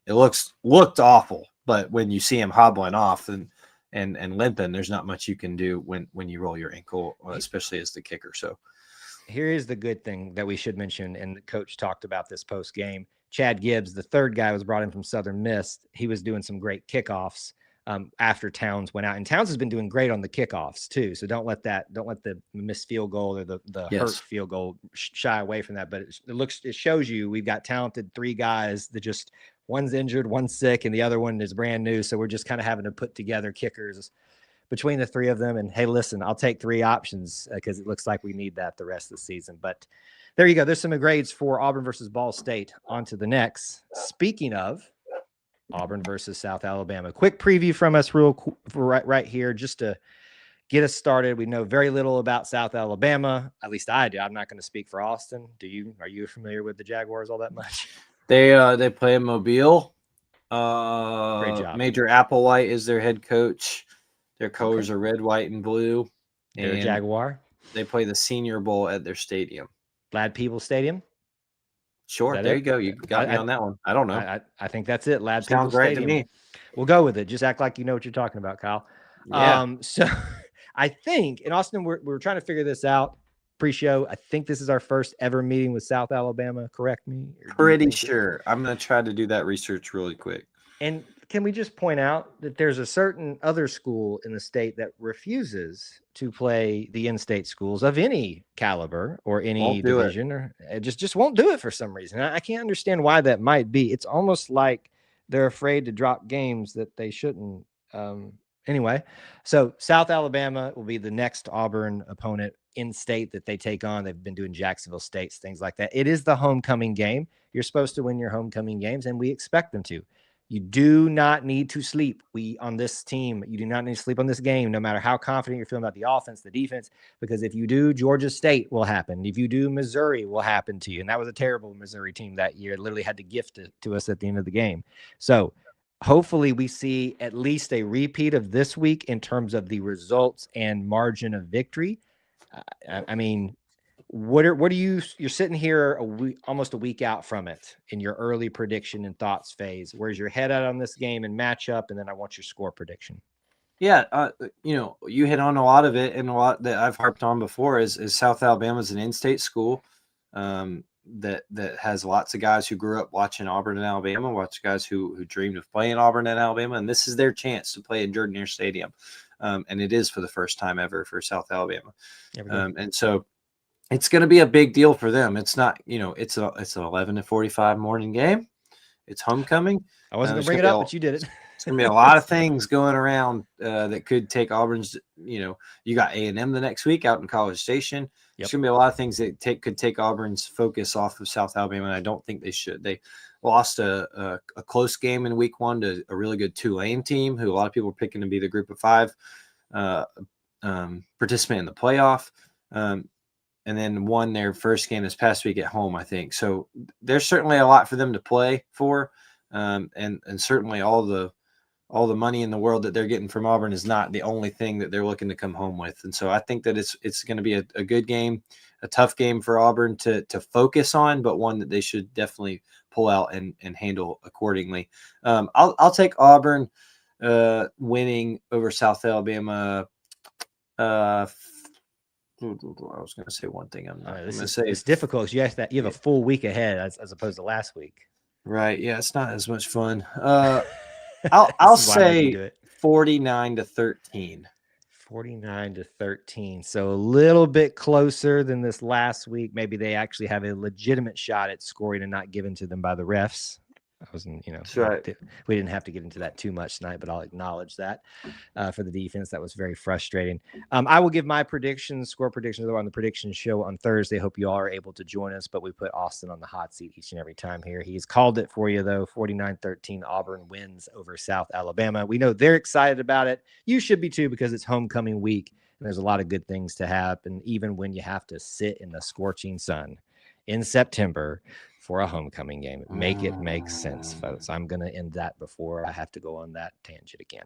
looked awful, but when you see him hobbling off and limping, there's not much you can do when you roll your ankle, especially as the kicker. So here is the good thing that we should mention, and the coach talked about this post game. Chad Gibbs, the third guy, was brought in from Southern Miss. He was doing some great kickoffs after Towns went out, and Towns has been doing great on the kickoffs too. So don't let the missed field goal or the hurt field goal shy away from that. But it shows you we've got talented 3 guys that just, one's injured, one's sick, and the other one is brand new. So we're just kind of having to put together kickers between the 3 of them. And hey, listen, I'll take 3 options because it looks like we need that the rest of the season. But there you go. There's some grades for Auburn versus Ball State. On to the next. Speaking of Auburn versus South Alabama, quick preview from us right here, just to get us started. We know very little about South Alabama. At least I do. I'm not going to speak for Austin. Are you familiar with the Jaguars all that much? they play in Mobile. Great job. Major Applewhite is their head coach. Their colors are red, white, and blue. They're a Jaguar. They play the Senior Bowl at their stadium. Lad Peebles Stadium? Sure, there you go. You got me on that one. I don't know. I think that's it. Lad Sounds Peebles right Stadium. to me. We'll go with it. Just act like you know what you're talking about, Kyle. Yeah. So I think, in Austin, we're trying to figure this out pre-show. I think this is our first ever meeting with South Alabama. Correct me? Pretty sure. I'm going to try to do that research really quick. And can we just point out that there's a certain other school in the state that refuses to play the in-state schools of any caliber or any division, or just won't do it for some reason. I can't understand why that might be. It's almost like they're afraid to drop games that they shouldn't. Anyway, so South Alabama will be the next Auburn opponent in state that they take on. They've been doing Jacksonville States, things like that. It is the homecoming game. You're supposed to win your homecoming games, and we expect them to. You do not need to sleep. On this team, you do not need to sleep on this game, no matter how confident you're feeling about the offense, the defense, because if you do, Georgia State will happen. If you do, Missouri will happen to you. And that was a terrible Missouri team that year. It literally had to gift it to us at the end of the game. So hopefully we see at least a repeat of this week in terms of the results and margin of victory. I mean, you're sitting here almost a week out from it in your early prediction and thoughts phase. Where's your head at on this game and matchup? And then I want your score prediction. Yeah. You hit on a lot of it, and a lot that I've harped on before is South Alabama's an in-state school that has lots of guys who grew up watching Auburn and Alabama, lots of guys who dreamed of playing Auburn and Alabama. And this is their chance to play in Jordan-Hare Stadium. And it is for the first time ever for South Alabama. And so it's going to be a big deal for them. It's not, it's an 11:45 morning game. It's homecoming. I wasn't going to bring it up, but you did it. It's going to be a lot of things going around that could take Auburn's, you got A&M the next week out in College Station. There's going to be a lot of things that could take Auburn's focus off of South Alabama, and I don't think they should. They lost a close game in week 1 to a really good Tulane team, who a lot of people are picking to be the group of 5 participant in the playoff. And then won their first game this past week at home, I think. So there's certainly a lot for them to play for, and certainly all the money in the world that they're getting from Auburn is not the only thing that they're looking to come home with. And so I think that it's going to be a good game, a tough game for Auburn to focus on, but one that they should definitely pull out and handle accordingly. I'll take Auburn winning over South Alabama. I was going to say one thing. I'm not going to say. It's difficult. You have a full week ahead as opposed to last week. Right. Yeah. It's not as much fun. I'll say 49-13. 49-13. So a little bit closer than this last week. Maybe they actually have a legitimate shot at scoring and not given to them by the refs. I wasn't, That's right. we didn't have to get into that too much tonight, but I'll acknowledge that for the defense. That was very frustrating. I will give my predictions, score predictions on the prediction show on Thursday. Hope you all are able to join us, but we put Austin on the hot seat each and every time here. He's called it for you, though. 49-13 Auburn wins over South Alabama. We know they're excited about it. You should be too, because it's homecoming week, and there's a lot of good things to happen, even when you have to sit in the scorching sun in September for a homecoming game. Make it make sense, folks. I'm going to end that before I have to go on that tangent again.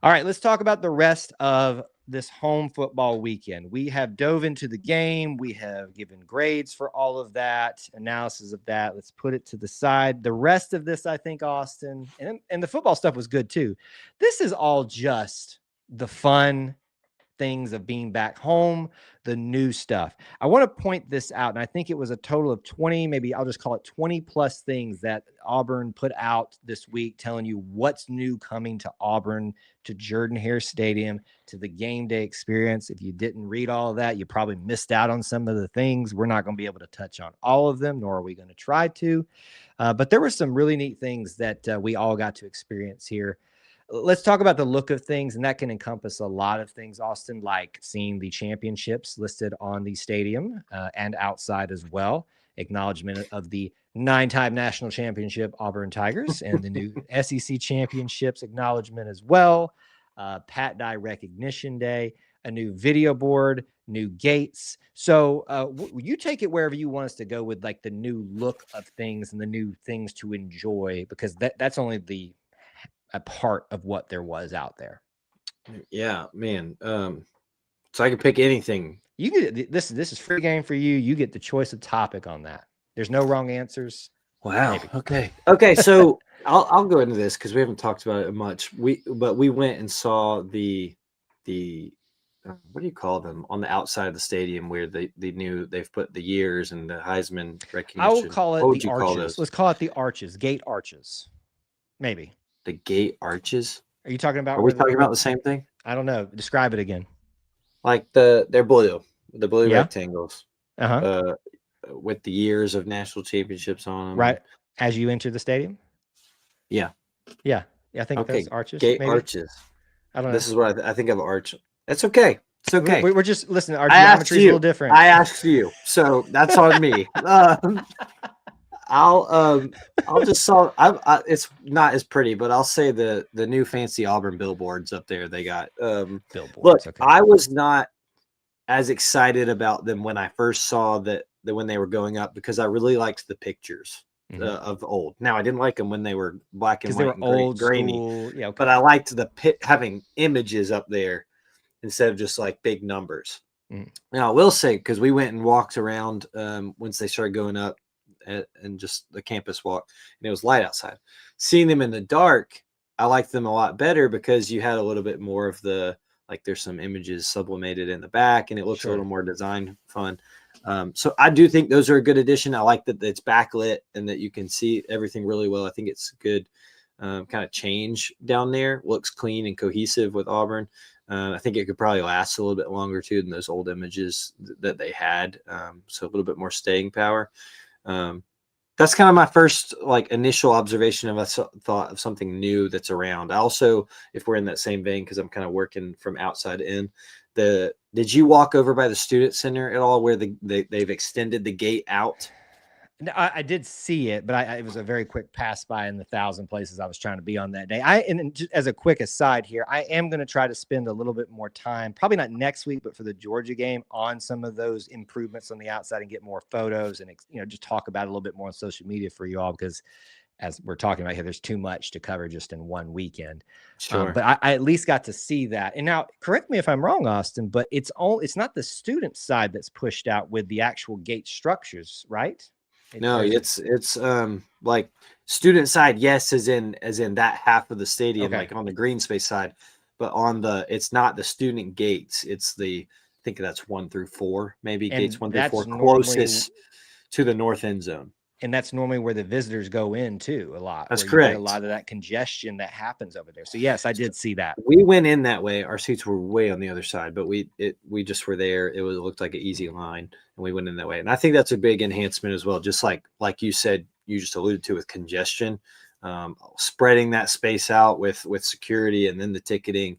All right, let's talk about the rest of this home football weekend. We have dove into the game. We have given grades for all of that, analysis of that. Let's put it to the side. The rest of this, I think, Austin, and the football stuff was good too. This is all just the fun things of being back home, the new stuff. I want to point this out, and I think it was a total of 20, maybe I'll just call it 20 plus things that Auburn put out this week, telling you what's new coming to Auburn, to Jordan-Hare Stadium, to the game day experience. If you didn't read all of that, you probably missed out on some of the things. We're not going to be able to touch on all of them, nor are we going to try to. But there were some really neat things that we all got to experience here. Let's talk about the look of things, and that can encompass a lot of things, Austin, like seeing the championships listed on the stadium and outside as well. Acknowledgement of the 9-time national championship Auburn Tigers and the new SEC championships acknowledgement as well. Pat Dye Recognition Day, a new video board, new gates. So you take it wherever you want us to go with like the new look of things and the new things to enjoy, because that's only a part of what there was out there. Yeah, man. So I can pick anything. You get this is free game for you. You get the choice of topic on that. There's no wrong answers. Wow. Maybe. Okay. So I'll go into this because we haven't talked about it much. But we went and saw the what do you call them on the outside of the stadium where they've put the years and the Heisman recognition. I will call it the arches. Call those? Let's call it the arches, gate arches, maybe. The gate arches. Are you talking about? Are we talking about the same thing? I don't know. Describe it again. Like they're blue, the blue rectangles. With the years of national championships on them. Right as you enter the stadium. Yeah. I think those arches. Gate maybe? Arches. I don't know. This is what I think of arch. It's okay. It's okay. We're just listening. Our geometry is a little different. I asked you, so that's on me. I'll just saw. It's not as pretty, but I'll say the new fancy Auburn billboards up there. They got billboards. Look, okay. I was not as excited about them when I first saw that when they were going up, because I really liked the pictures of old. Now I didn't like them when they were black and white, they were and old, grainy. school. Yeah, okay. But I liked having images up there instead of just like big numbers. Now I will say, because we went and walked around once they started going up. And just the campus walk, and it was light outside. Seeing them in the dark, I liked them a lot better because you had a little bit more of there's some images sublimated in the back, and it looks a little more design fun. So I do think those are a good addition. I like that it's backlit and that you can see everything really well. I think it's good kind of change down there. Looks clean and cohesive with Auburn. I think it could probably last a little bit longer too than those old images that they had. So a little bit more staying power. That's kind of my first initial observation of a thought of something new that's around. I also, if we're in that same vein, because I'm kind of working from outside in, did you walk over by the student center at all where they've extended the gate out? No, I did see it, but it was a very quick pass by in the 1,000 places I was trying to be on that day. And just as a quick aside here, I am going to try to spend a little bit more time, probably not next week, but for the Georgia game, on some of those improvements on the outside and get more photos and just talk about it a little bit more on social media for you all, because as we're talking about here, there's too much to cover just in one weekend. Sure. But I at least got to see that. And now, correct me if I'm wrong, Austin, but it's not the student side that's pushed out with the actual gate structures, right? No, it's like student side, yes, as in that half of the stadium, like on the green space side, but it's not the student gates. It's I think that's 1 through 4, maybe gates 1 through 4, closest to the north end zone. And that's normally where the visitors go in too a lot. That's correct. A lot of that congestion that happens over there. So yes, I did see that. We went in that way. Our seats were way on the other side, but we just were there. It looked like an easy line, and we went in that way. And I think that's a big enhancement as well. Just like you said, you just alluded to with congestion, spreading that space out with security and then the ticketing,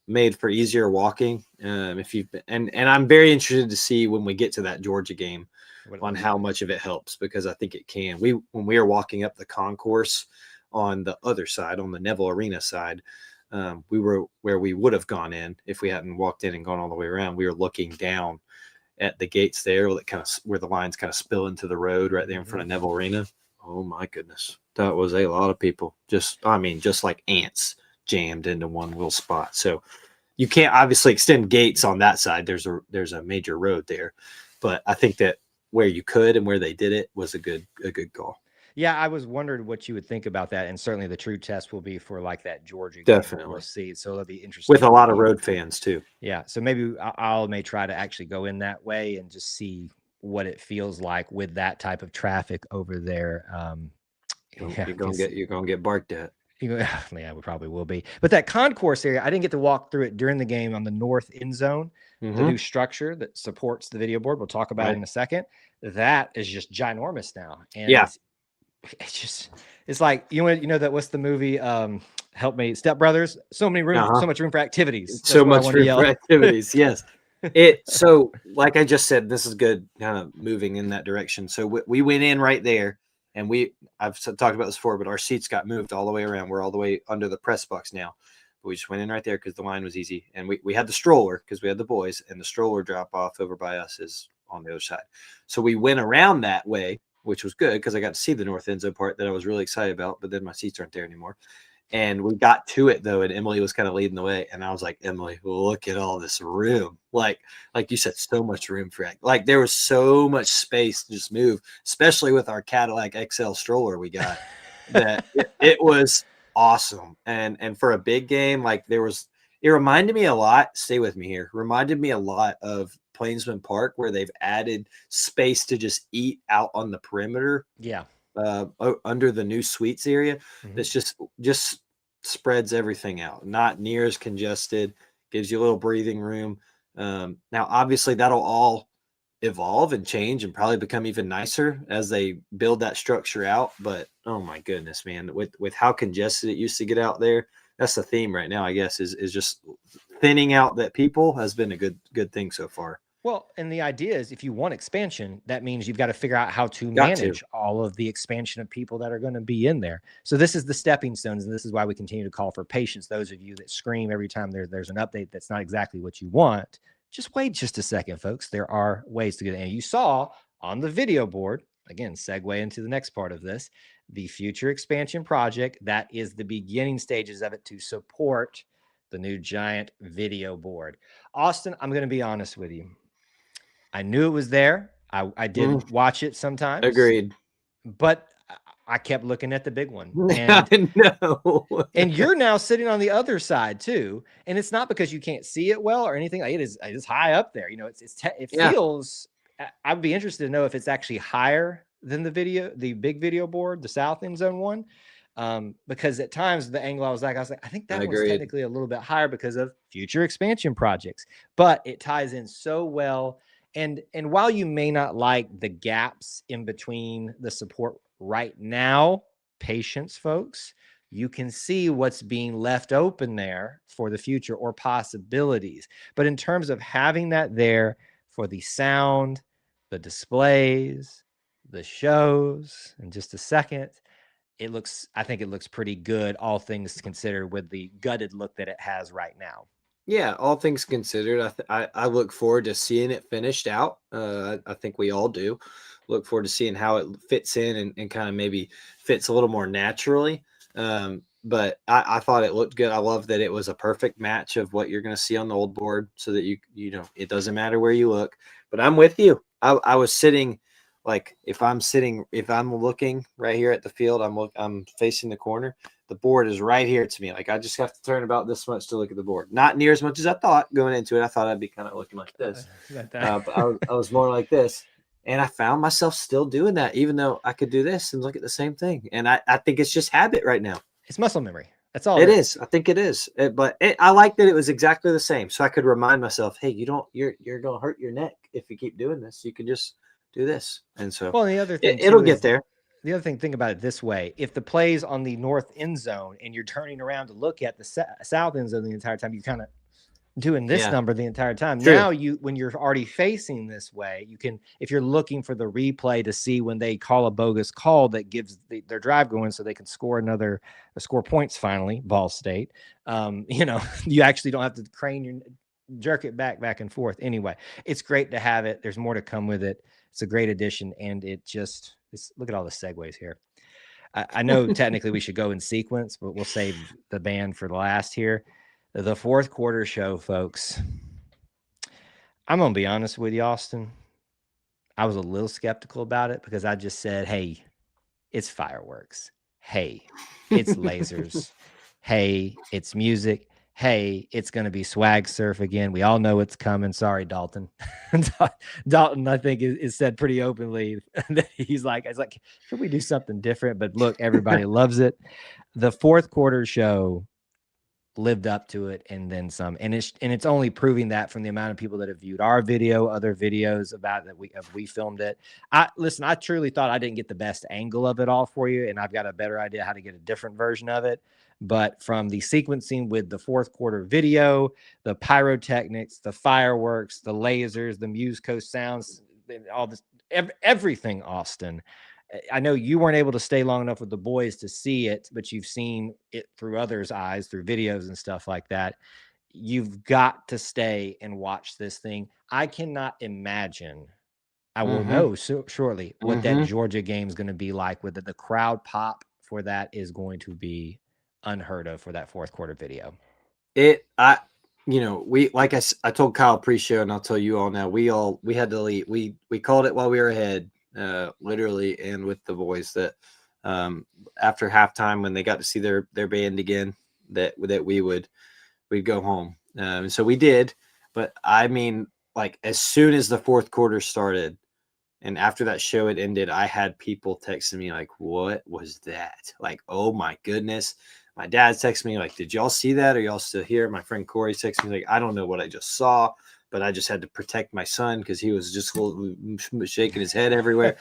made for easier walking. If you've been, and I'm very interested to see when we get to that Georgia game on how much of it helps, because I think it can. When we were walking up the concourse on the other side, on the Neville Arena side, we were where we would have gone in if we hadn't walked in and gone all the way around. We were looking down at the gates there, where the lines kind of spill into the road right there in front of Neville Arena. Oh my goodness, that was a lot of people. Just like ants jammed into one little spot. So you can't obviously extend gates on that side. There's a major road there, but I think that where you could and where they did it was a good call. Yeah, I was wondering what you would think about that, and certainly the true test will be for like that Georgia game. Definitely. We'll see. So it'll be interesting With a lot of road fans too. Yeah, so maybe I may try to actually go in that way and just see what it feels like with that type of traffic over there. You're gonna get barked at. Yeah, we probably will be. But that concourse area, I didn't get to walk through it during the game on the north end zone. The new structure that supports the video board, we'll talk about it in a second. That is just ginormous now. And it's like, you know that what's the movie? Help me, Step Brothers. So much room for activities. That's so much room for activities. Yes. So like I just said, this is good, kind of moving in that direction. So we went in right there, and I've talked about this before, but our seats got moved all the way around. We're all the way under the press box now. But we just went in right there because the line was easy, and we had the stroller because we had the boys, and the stroller drop off over by us is on the other side. So we went around that way, which was good because I got to see the north end zone part that I was really excited about, but then my seats aren't there anymore. And we got to it though, and Emily was kind of leading the way, and I was like, Emily, look at all this room. Like you said, so much room for like there was so much space to just move, especially with our Cadillac XL stroller we got. That it was awesome. And for a big game, like it reminded me a lot. Stay with me here. Reminded me a lot of Plainsman Park, where they've added space to just eat out on the perimeter. Yeah. Under the new suites area. That's just spreads everything out. Not near as congested. Gives you a little breathing room. Now, obviously, that'll all evolve and change and probably become even nicer as they build that structure out. But oh my goodness, man, with how congested it used to get out there, that's the theme right now, I guess, is just thinning out that people has been a good thing so far. Well, and the idea is if you want expansion, that means you've got to figure out how to manage all of the expansion of people that are going to be in there. So this is the stepping stones, and this is why we continue to call for patience. Those of you that scream every time there's an update that's not exactly what you want, just wait just a second, folks. There are ways to get it. And you saw on the video board, again, segue into the next part of this, the future expansion project. That is the beginning stages of it to support the new giant video board. Austin, I'm going to be honest with you. I knew it was there. I did watch it sometimes. Agreed. But I kept looking at the big one. And, no. And you're now sitting on the other side too. And it's not because you can't see it well or anything. Like it is high up there. You know, it feels. I'd be interested to know if it's actually higher than the big video board, the South End Zone one. Because at times the angle I was like, I think that one's technically a little bit higher because of future expansion projects. But it ties in so well. And while you may not like the gaps in between the support right now, patience, folks, you can see what's being left open there for the future or possibilities. But in terms of having that there for the sound, the displays, the shows, in just a second, I think it looks pretty good, all things considered, with the gutted look that it has right now. Yeah, all things considered, I look forward to seeing it finished out. I think we all do. Look forward to seeing how it fits in and kind of maybe fits a little more naturally. But I thought it looked good. I love that it was a perfect match of what you're going to see on the old board, so that you know it doesn't matter where you look. But I'm with you. I was sitting, like if I'm looking right here at the field, I'm facing the corner. The board is right here to me. Like I just have to turn about this much to look at the board. Not near as much as I thought going into it. I thought I'd be kind of looking like this. But I was more like this. And I found myself still doing that, even though I could do this and look at the same thing. And I think it's just habit right now. It's muscle memory. That's all it is. I think it is. I like that it was exactly the same. So I could remind myself, hey, you're going to hurt your neck if you keep doing this. You can just do this. And so the other thing it'll get there. the other thing, think about it this way. If the play's on the north end zone and you're turning around to look at the south end zone the entire time, you kind of doing this number the entire time. True. Now when you're already facing this way, you can, if you're looking for the replay to see when they call a bogus call that gives their drive going so they can score score points finally, Ball State. You actually don't have to jerk it back and forth. Anyway, it's great to have it. There's more to come with it. It's a great addition. And look at all the segues here. I know technically we should go in sequence, but we'll save the band for the last here. The fourth quarter show, folks. I'm going to be honest with you, Austin. I was a little skeptical about it because I just said, hey, it's fireworks. Hey, it's lasers. Hey, it's music. Hey, it's going to be swag surf again. We all know it's coming. Sorry, Dalton. Dalton, I think, is said pretty openly that he's like, should we do something different? But look, everybody loves it. The fourth quarter show lived up to it and then some, and it's only proving that from the amount of people that have viewed our video, other videos about that we filmed it. I truly thought I didn't get the best angle of it all for you, and I've got a better idea how to get a different version of it. But from the sequencing with the fourth quarter video, the pyrotechnics, the fireworks, the lasers, the Musco sounds, all this, everything, Austin. I know you weren't able to stay long enough with the boys to see it, but you've seen it through others' eyes, through videos and stuff like that. You've got to stay and watch this thing. I cannot imagine. I will know shortly what that Georgia game is going to be like. With the crowd pop for that is going to be unheard of for that fourth quarter video. I told Kyle pre-show, and I'll tell you all now. We had to leave. We called it while we were ahead. Literally, and with the boys that after halftime when they got to see their band again, that we'd go home. So we did, but I mean, like as soon as the fourth quarter started and after that show had ended, I had people texting me like, what was that? Like, oh my goodness. My dad texted me like, did y'all see that? Are y'all still here? My friend Corey texted me like, I don't know what I just saw, but I just had to protect my son because he was just shaking his head everywhere.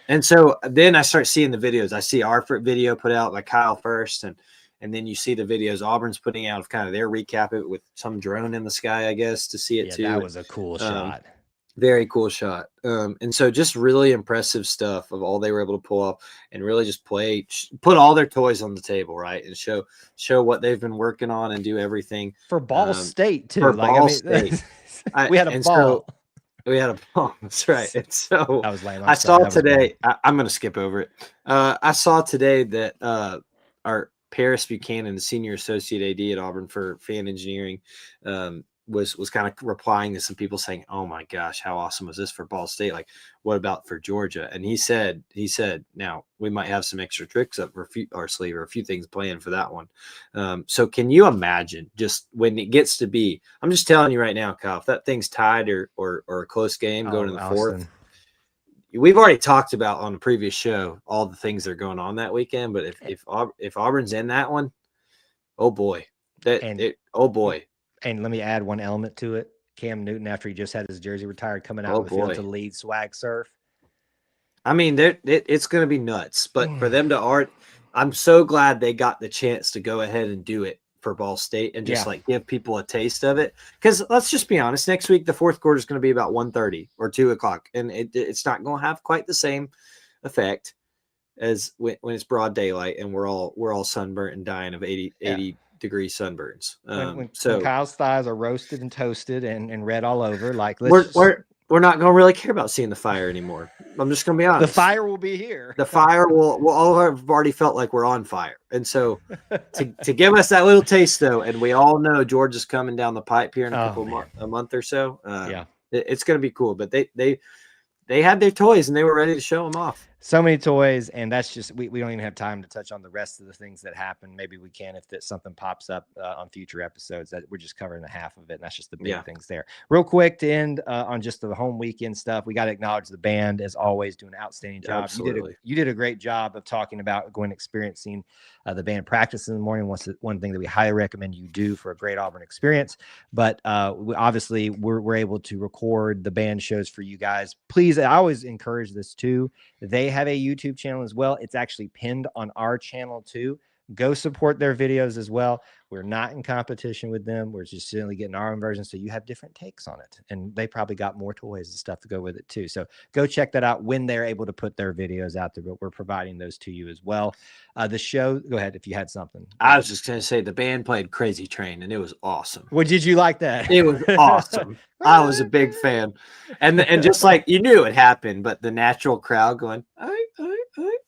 And so then I start seeing the videos. I see our video put out by Kyle first, and then you see the videos Auburn's putting out of kind of their recap it with some drone in the sky, I guess, to see it too. That was a cool shot. Very cool shot. And so just really impressive stuff of all they were able to pull off and really just put all their toys on the table, right? And show what they've been working on and do everything. For Ball State, too. For Ball State. We had a ball. We had a ball. That's right. And so that was lame. I saw today, I'm going to skip over it. I saw today that our Paris Buchanan, the senior associate AD at Auburn for fan engineering, was kind of replying to some people saying, oh my gosh, how awesome was this for Ball State? Like, what about for Georgia? And he said, now we might have some extra tricks up our sleeve or a few things planned for that one. So can you imagine just when it gets to be, I'm just telling you right now, Kyle, if that thing's tied or a close game going to the fourth, we've already talked about on the previous show, all the things that are going on that weekend. But if Auburn's in that one, oh boy, oh boy. And let me add one element to it. Cam Newton, after he just had his jersey retired, coming out of the field to lead swag surf. I mean, it's going to be nuts. But for them I'm so glad they got the chance to go ahead and do it for Ball State and just like give people a taste of it. Because let's just be honest, next week the fourth quarter is going to be about 1:30 or 2 o'clock, and it's not going to have quite the same effect as when it's broad daylight and we're all sunburnt and dying of 80 degree sunburns. When Kyle's thighs are roasted and toasted and red all over, like we're not going to really care about seeing the fire anymore. I'm just going to be honest. The fire will be here. The fire will all have already felt like we're on fire. And so to give us that little taste though, and we all know Georgia's coming down the pipe here in a month or so. It's going to be cool, but they had their toys and they were ready to show them off. So many toys, and that's just we don't even have time to touch on the rest of the things that happen. Maybe we can if something pops up on future episodes. That we're just covering the half of it, and that's just the big things there. Real quick to end on just the home weekend stuff, we got to acknowledge the band as always, doing an outstanding job. Absolutely. You did a great job of talking about going experiencing the band practice in the morning. One thing that we highly recommend you do for a great Auburn experience. But we're able to record the band shows for you guys. Please, I always encourage this too. They have a YouTube channel as well. It's actually pinned on our channel too. Go support their videos as well. We're not in competition with them. We're just simply getting our own version. So you have different takes on it. And they probably got more toys and stuff to go with it too. So go check that out when they're able to put their videos out there. But we're providing those to you as well. The show, go ahead if you had something. I was just going to say the band played Crazy Train and it was awesome. Well, did you like that? It was awesome. I was a big fan. And just like you knew it happened, but the natural crowd going,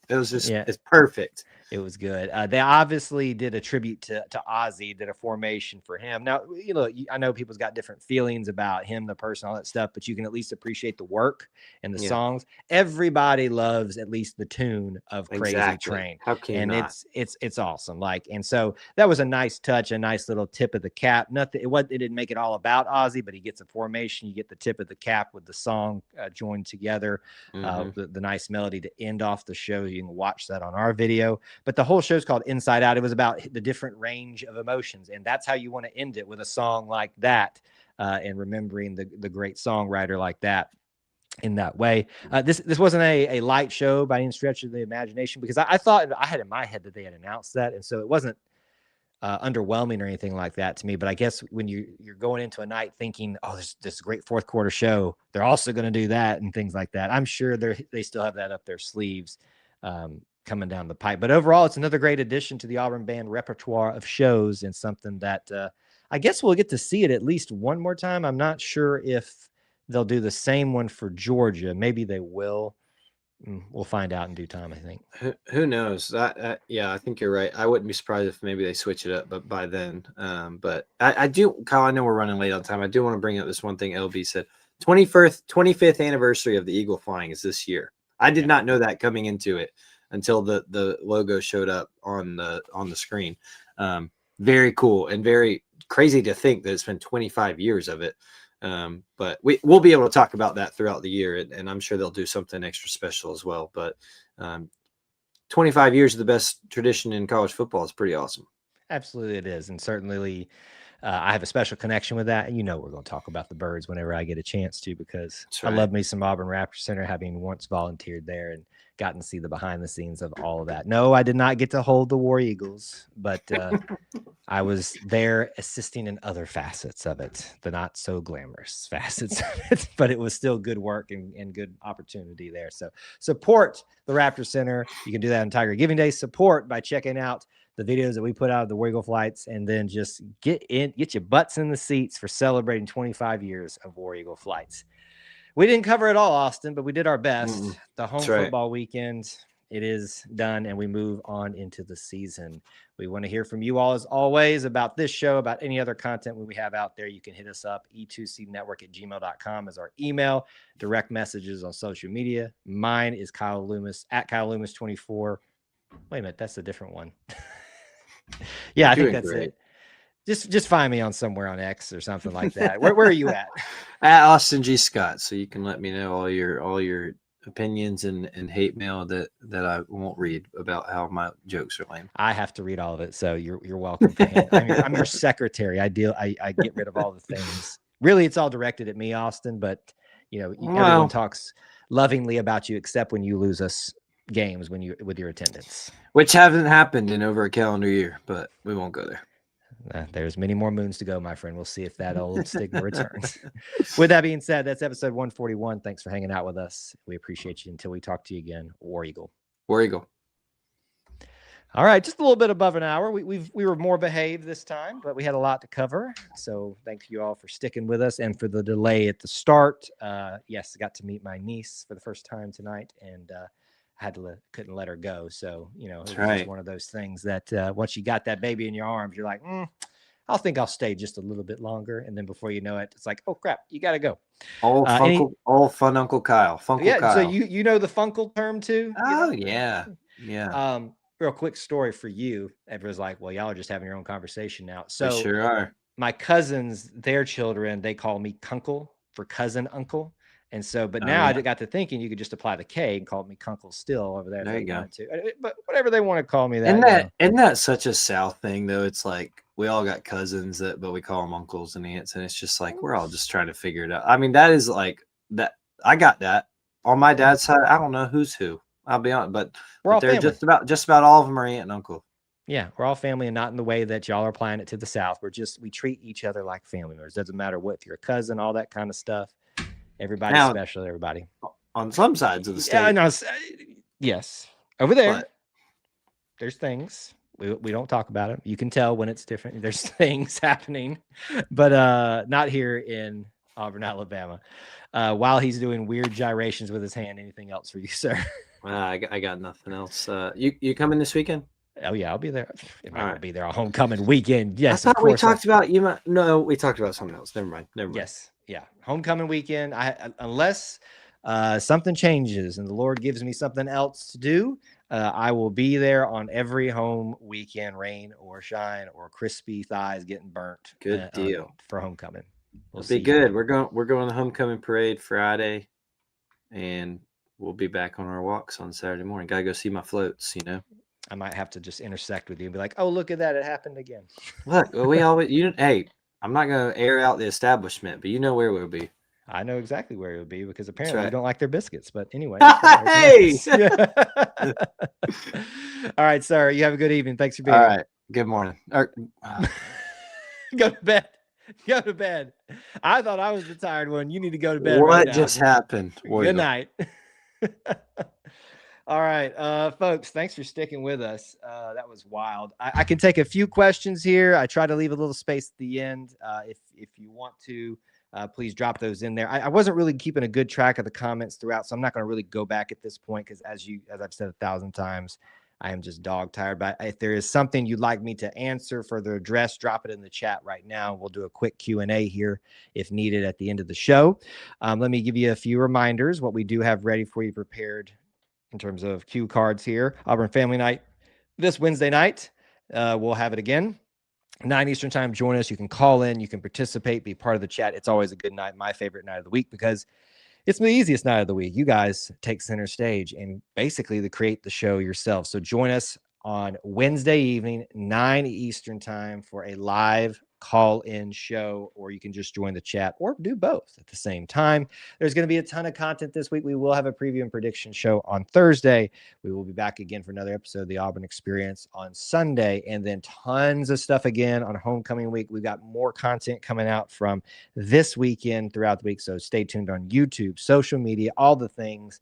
it was just, it's perfect. It was good. They obviously did a tribute to Ozzy, did a formation for him. Now, you know, I know people's got different feelings about him, the person, all that stuff, but you can at least appreciate the work and the songs. Everybody loves at least the tune of Crazy Train. How can you not? It's awesome. Like, and so that was a nice touch, a nice little tip of the cap. Nothing, it didn't make it all about Ozzy, but he gets a formation. You get the tip of the cap with the song joined together, the nice melody to end off the show. You can watch that on our video. But the whole show's called Inside Out. It was about the different range of emotions. And that's how you want to end it, with a song like that, and remembering the great songwriter like that in that way. This wasn't a light show by any stretch of the imagination, because I thought, I had in my head that they had announced that. And so it wasn't underwhelming or anything like that to me. But I guess when you're going into a night thinking, oh, this great fourth quarter show, they're also going to do that and things like that. I'm sure they still have that up their sleeves coming down the pipe. But overall, it's another great addition to the Auburn Band repertoire of shows, and something that I guess we'll get to see it at least one more time. I'm not sure if they'll do the same one for Georgia. Maybe they will. We'll find out in due time, I think. Who knows? Yeah, I think you're right. I wouldn't be surprised if maybe they switch it up, but by then. But I do, Kyle, I know we're running late on time. I do want to bring up this one thing LB said. 25th anniversary of the Eagle flying is this year. I did not know that coming into it until the logo showed up on the screen. Very cool and very crazy to think that it's been 25 years of it. But we'll be able to talk about that throughout the year, and I'm sure they'll do something extra special as well. But 25 years of the best tradition in college football is pretty awesome. Absolutely it is. And certainly I have a special connection with that. And you know, we're going to talk about the Birds whenever I get a chance to, because I love me some Auburn Raptor Center, having once volunteered there and gotten to see the behind the scenes of all of that. No, I did not get to hold the War Eagles, but I was there assisting in other facets of it, the not so glamorous facets of it, but it was still good work and good opportunity there. So support the Raptor Center. You can do that on Tiger Giving Day. Support by checking out the videos that we put out of the War Eagle flights, and then just get your butts in the seats for celebrating 25 years of War Eagle flights. We didn't cover it all, Austin, but we did our best. The home football weekend, it is done, and we move on into the season. We want to hear from you all, as always, about this show, about any other content we have out there. You can hit us up, E2C Network at gmail.com is our email. Direct messages on social media. Mine is Kyle Loomis, at Kyle Loomis 24. Wait a minute, that's a different one. Yeah, I think that's it. Just find me on somewhere on X or something like that. Where are you at? At Austin G. Scott, so you can let me know all your opinions and hate mail that I won't read about how my jokes are lame. I have to read all of it, so you're welcome. I'm your secretary. I get rid of all the things. Really, it's all directed at me, Austin. But everyone talks lovingly about you, except when you lose us games with your attendance, which haven't happened in over a calendar year. But we won't go there. There's many more moons to go, my friend. We'll see if that old stigma returns. With that being said, that's episode 141. Thanks for hanging out with us. We appreciate you. Until we talk to you again, War Eagle. War Eagle. All right, just a little bit above an hour. We were more behaved this time, but we had a lot to cover. So thank you all for sticking with us and for the delay at the start. Yes, I got to meet my niece for the first time tonight, and couldn't let her go. So, it was just one of those things that once you got that baby in your arms, you're like, I think I'll stay just a little bit longer. And then before you know it, it's like, oh crap, you got to go. All fun Uncle Kyle. Kyle. So you know the Funkle term too? Oh, yeah. Yeah. Real quick story for you. Everyone's like, well, y'all are just having your own conversation now. So we sure are. My cousins, their children, they call me Kunkle for cousin uncle. And so, but now I got to thinking you could just apply the K and call me Kunkle still over there. There you go. But whatever they want to call me that. Isn't that such a South thing though? It's like we all got cousins but we call them uncles and aunts, and it's just like we're all just trying to figure it out. I mean, that is like that. I got that. on my dad's side, I don't know who's who. I'll be honest, We're all they're family. just about all of them are aunt and uncle. Yeah, we're all family, and not in the way that y'all are applying it to the South. We treat each other like family members. Doesn't matter what, if you're a cousin, all that kind of stuff. Everybody's Now, special to everybody. On some sides of the state. Yeah, no, yes. Over there, But there's things. We don't talk about them. You can tell when it's different. There's things happening, but not here in Auburn, Alabama. While he's doing weird gyrations with his hand. Anything else for you, sir? I got nothing else. You coming this weekend? Oh yeah, I'll be there. It might All not right. be there on homecoming weekend. Yes, I of thought we course. talked about you might. No, we talked about something else. Never mind. Yes, yeah, homecoming weekend. Unless something changes and the Lord gives me something else to do, I will be there on every home weekend, rain or shine or crispy thighs getting burnt. Good deal for homecoming. It'll be good. We're going to the homecoming parade Friday, and we'll be back on our walks on Saturday morning. Gotta go see my floats. I might have to just intersect with you and be like, "Oh, look at that! It happened again." Look, we always hey, I'm not gonna air out the establishment, but you know where we'll be. I know exactly where it would be because apparently right. you don't like their biscuits. But anyway. Hey! All right, sir. You have a good evening. Thanks for being here. All right. Good morning. Go to bed. Go to bed. I thought I was the tired one. You need to go to bed. What right now. just happened? Good night. All right, folks, thanks for sticking with us. That was wild. I can take a few questions here. I try to leave a little space at the end. If you want to, please drop those in there. I wasn't really keeping a good track of the comments throughout, so I'm not going to really go back at this point because as I've said 1,000 times, I am just dog tired. But if there is something you'd like me to answer, further address, drop it in the chat right now. We'll do a quick Q&A here if needed at the end of the show. Let me give you a few reminders, what we do have ready for you prepared in terms of cue cards here. Auburn Family Night this Wednesday night. We'll have it again. 9 Eastern time. Join us. You can call in. You can participate. Be part of the chat. It's always a good night. My favorite night of the week because it's the easiest night of the week. You guys take center stage and basically create the show yourself. So join us on Wednesday evening, 9 Eastern time for a live call-in show, or you can just join the chat or do both at the same time. There's going to be a ton of content this week. We will have a preview and prediction show on Thursday. We will be back again for another episode of the Auburn Experience on Sunday, and then tons of stuff again on homecoming week. We've got more content coming out from this weekend throughout the week, so stay tuned on YouTube, social media, all the things.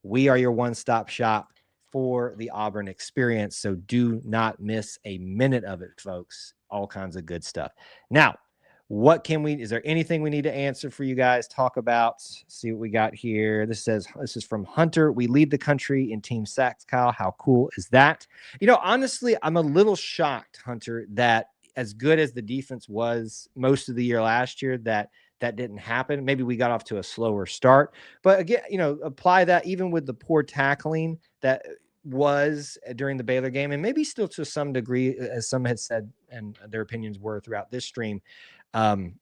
We are your one-stop shop for the Auburn Experience, so do not miss a minute of it, folks. All kinds of good stuff. Now, is there anything we need to answer for you guys, talk about? See what we got here. This is from Hunter. We lead the country in team sacks, Kyle. How cool is that? Honestly, I'm a little shocked, Hunter, that as good as the defense was most of the year last year, that didn't happen. Maybe we got off to a slower start, but again, apply that even with the poor tackling that was during the Baylor game, and maybe still to some degree, as some had said, and their opinions were throughout this stream. The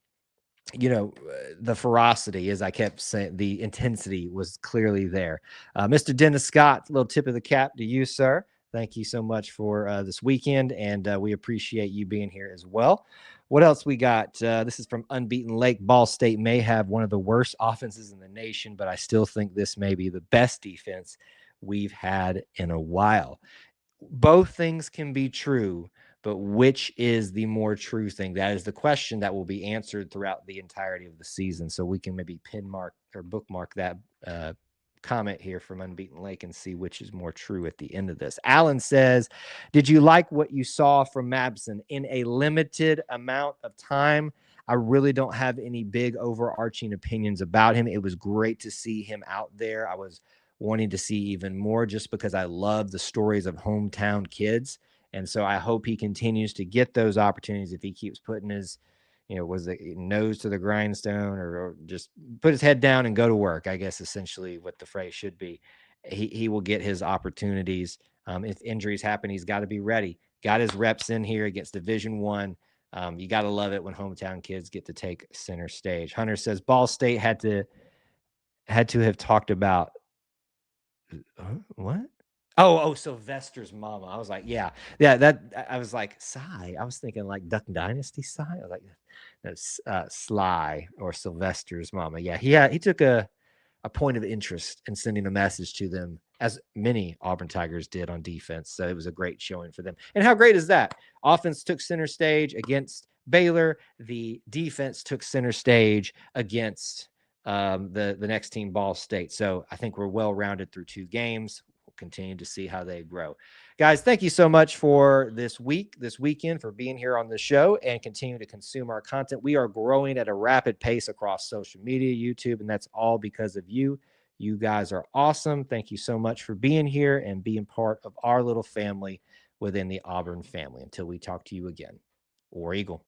ferocity, as I kept saying, the intensity was clearly there. Mr. Dennis Scott, little tip of the cap to you, sir. Thank you so much for this weekend, and we appreciate you being here as well. What else we got? This is from Unbeaten Lake. Ball State may have one of the worst offenses in the nation, but I still think this may be the best defense we've had in a while. Both things can be true, but which is the more true thing? That is the question that will be answered throughout the entirety of the season. So we can maybe pin mark or bookmark that comment here from Unbeaten Lake and see which is more true at the end of this. Alan says, did you like what you saw from Mabson in a limited amount of time? I really don't have any big overarching opinions about him. It was great to see him out there. I was wanting to see even more just because I love the stories of hometown kids. And so I hope he continues to get those opportunities if he keeps putting his, was it nose to the grindstone or just put his head down and go to work, I guess essentially what the phrase should be. He will get his opportunities. If injuries happen, he's got to be ready. Got his reps in here against Division I. You got to love it when hometown kids get to take center stage. Hunter says Ball State had to have talked about what? Oh, Sylvester's mama. I was like, yeah. That I was like, Cy. I was thinking like Duck Dynasty Cy. I was like, Sly or Sylvester's mama. Yeah, he took a a point of interest and sending a message to them, as many Auburn Tigers did on defense. So it was a great showing for them. And how great is that? Offense took center stage against Baylor. The defense took center stage against the next team, Ball State. So I think we're well-rounded through 2 games. We'll continue to see how they grow. Guys, thank you so much for this weekend, for being here on the show and continue to consume our content. We are growing at a rapid pace across social media, YouTube, and that's all because of you. You guys are awesome. Thank you so much for being here and being part of our little family within the Auburn family. Until we talk to you again, War Eagle.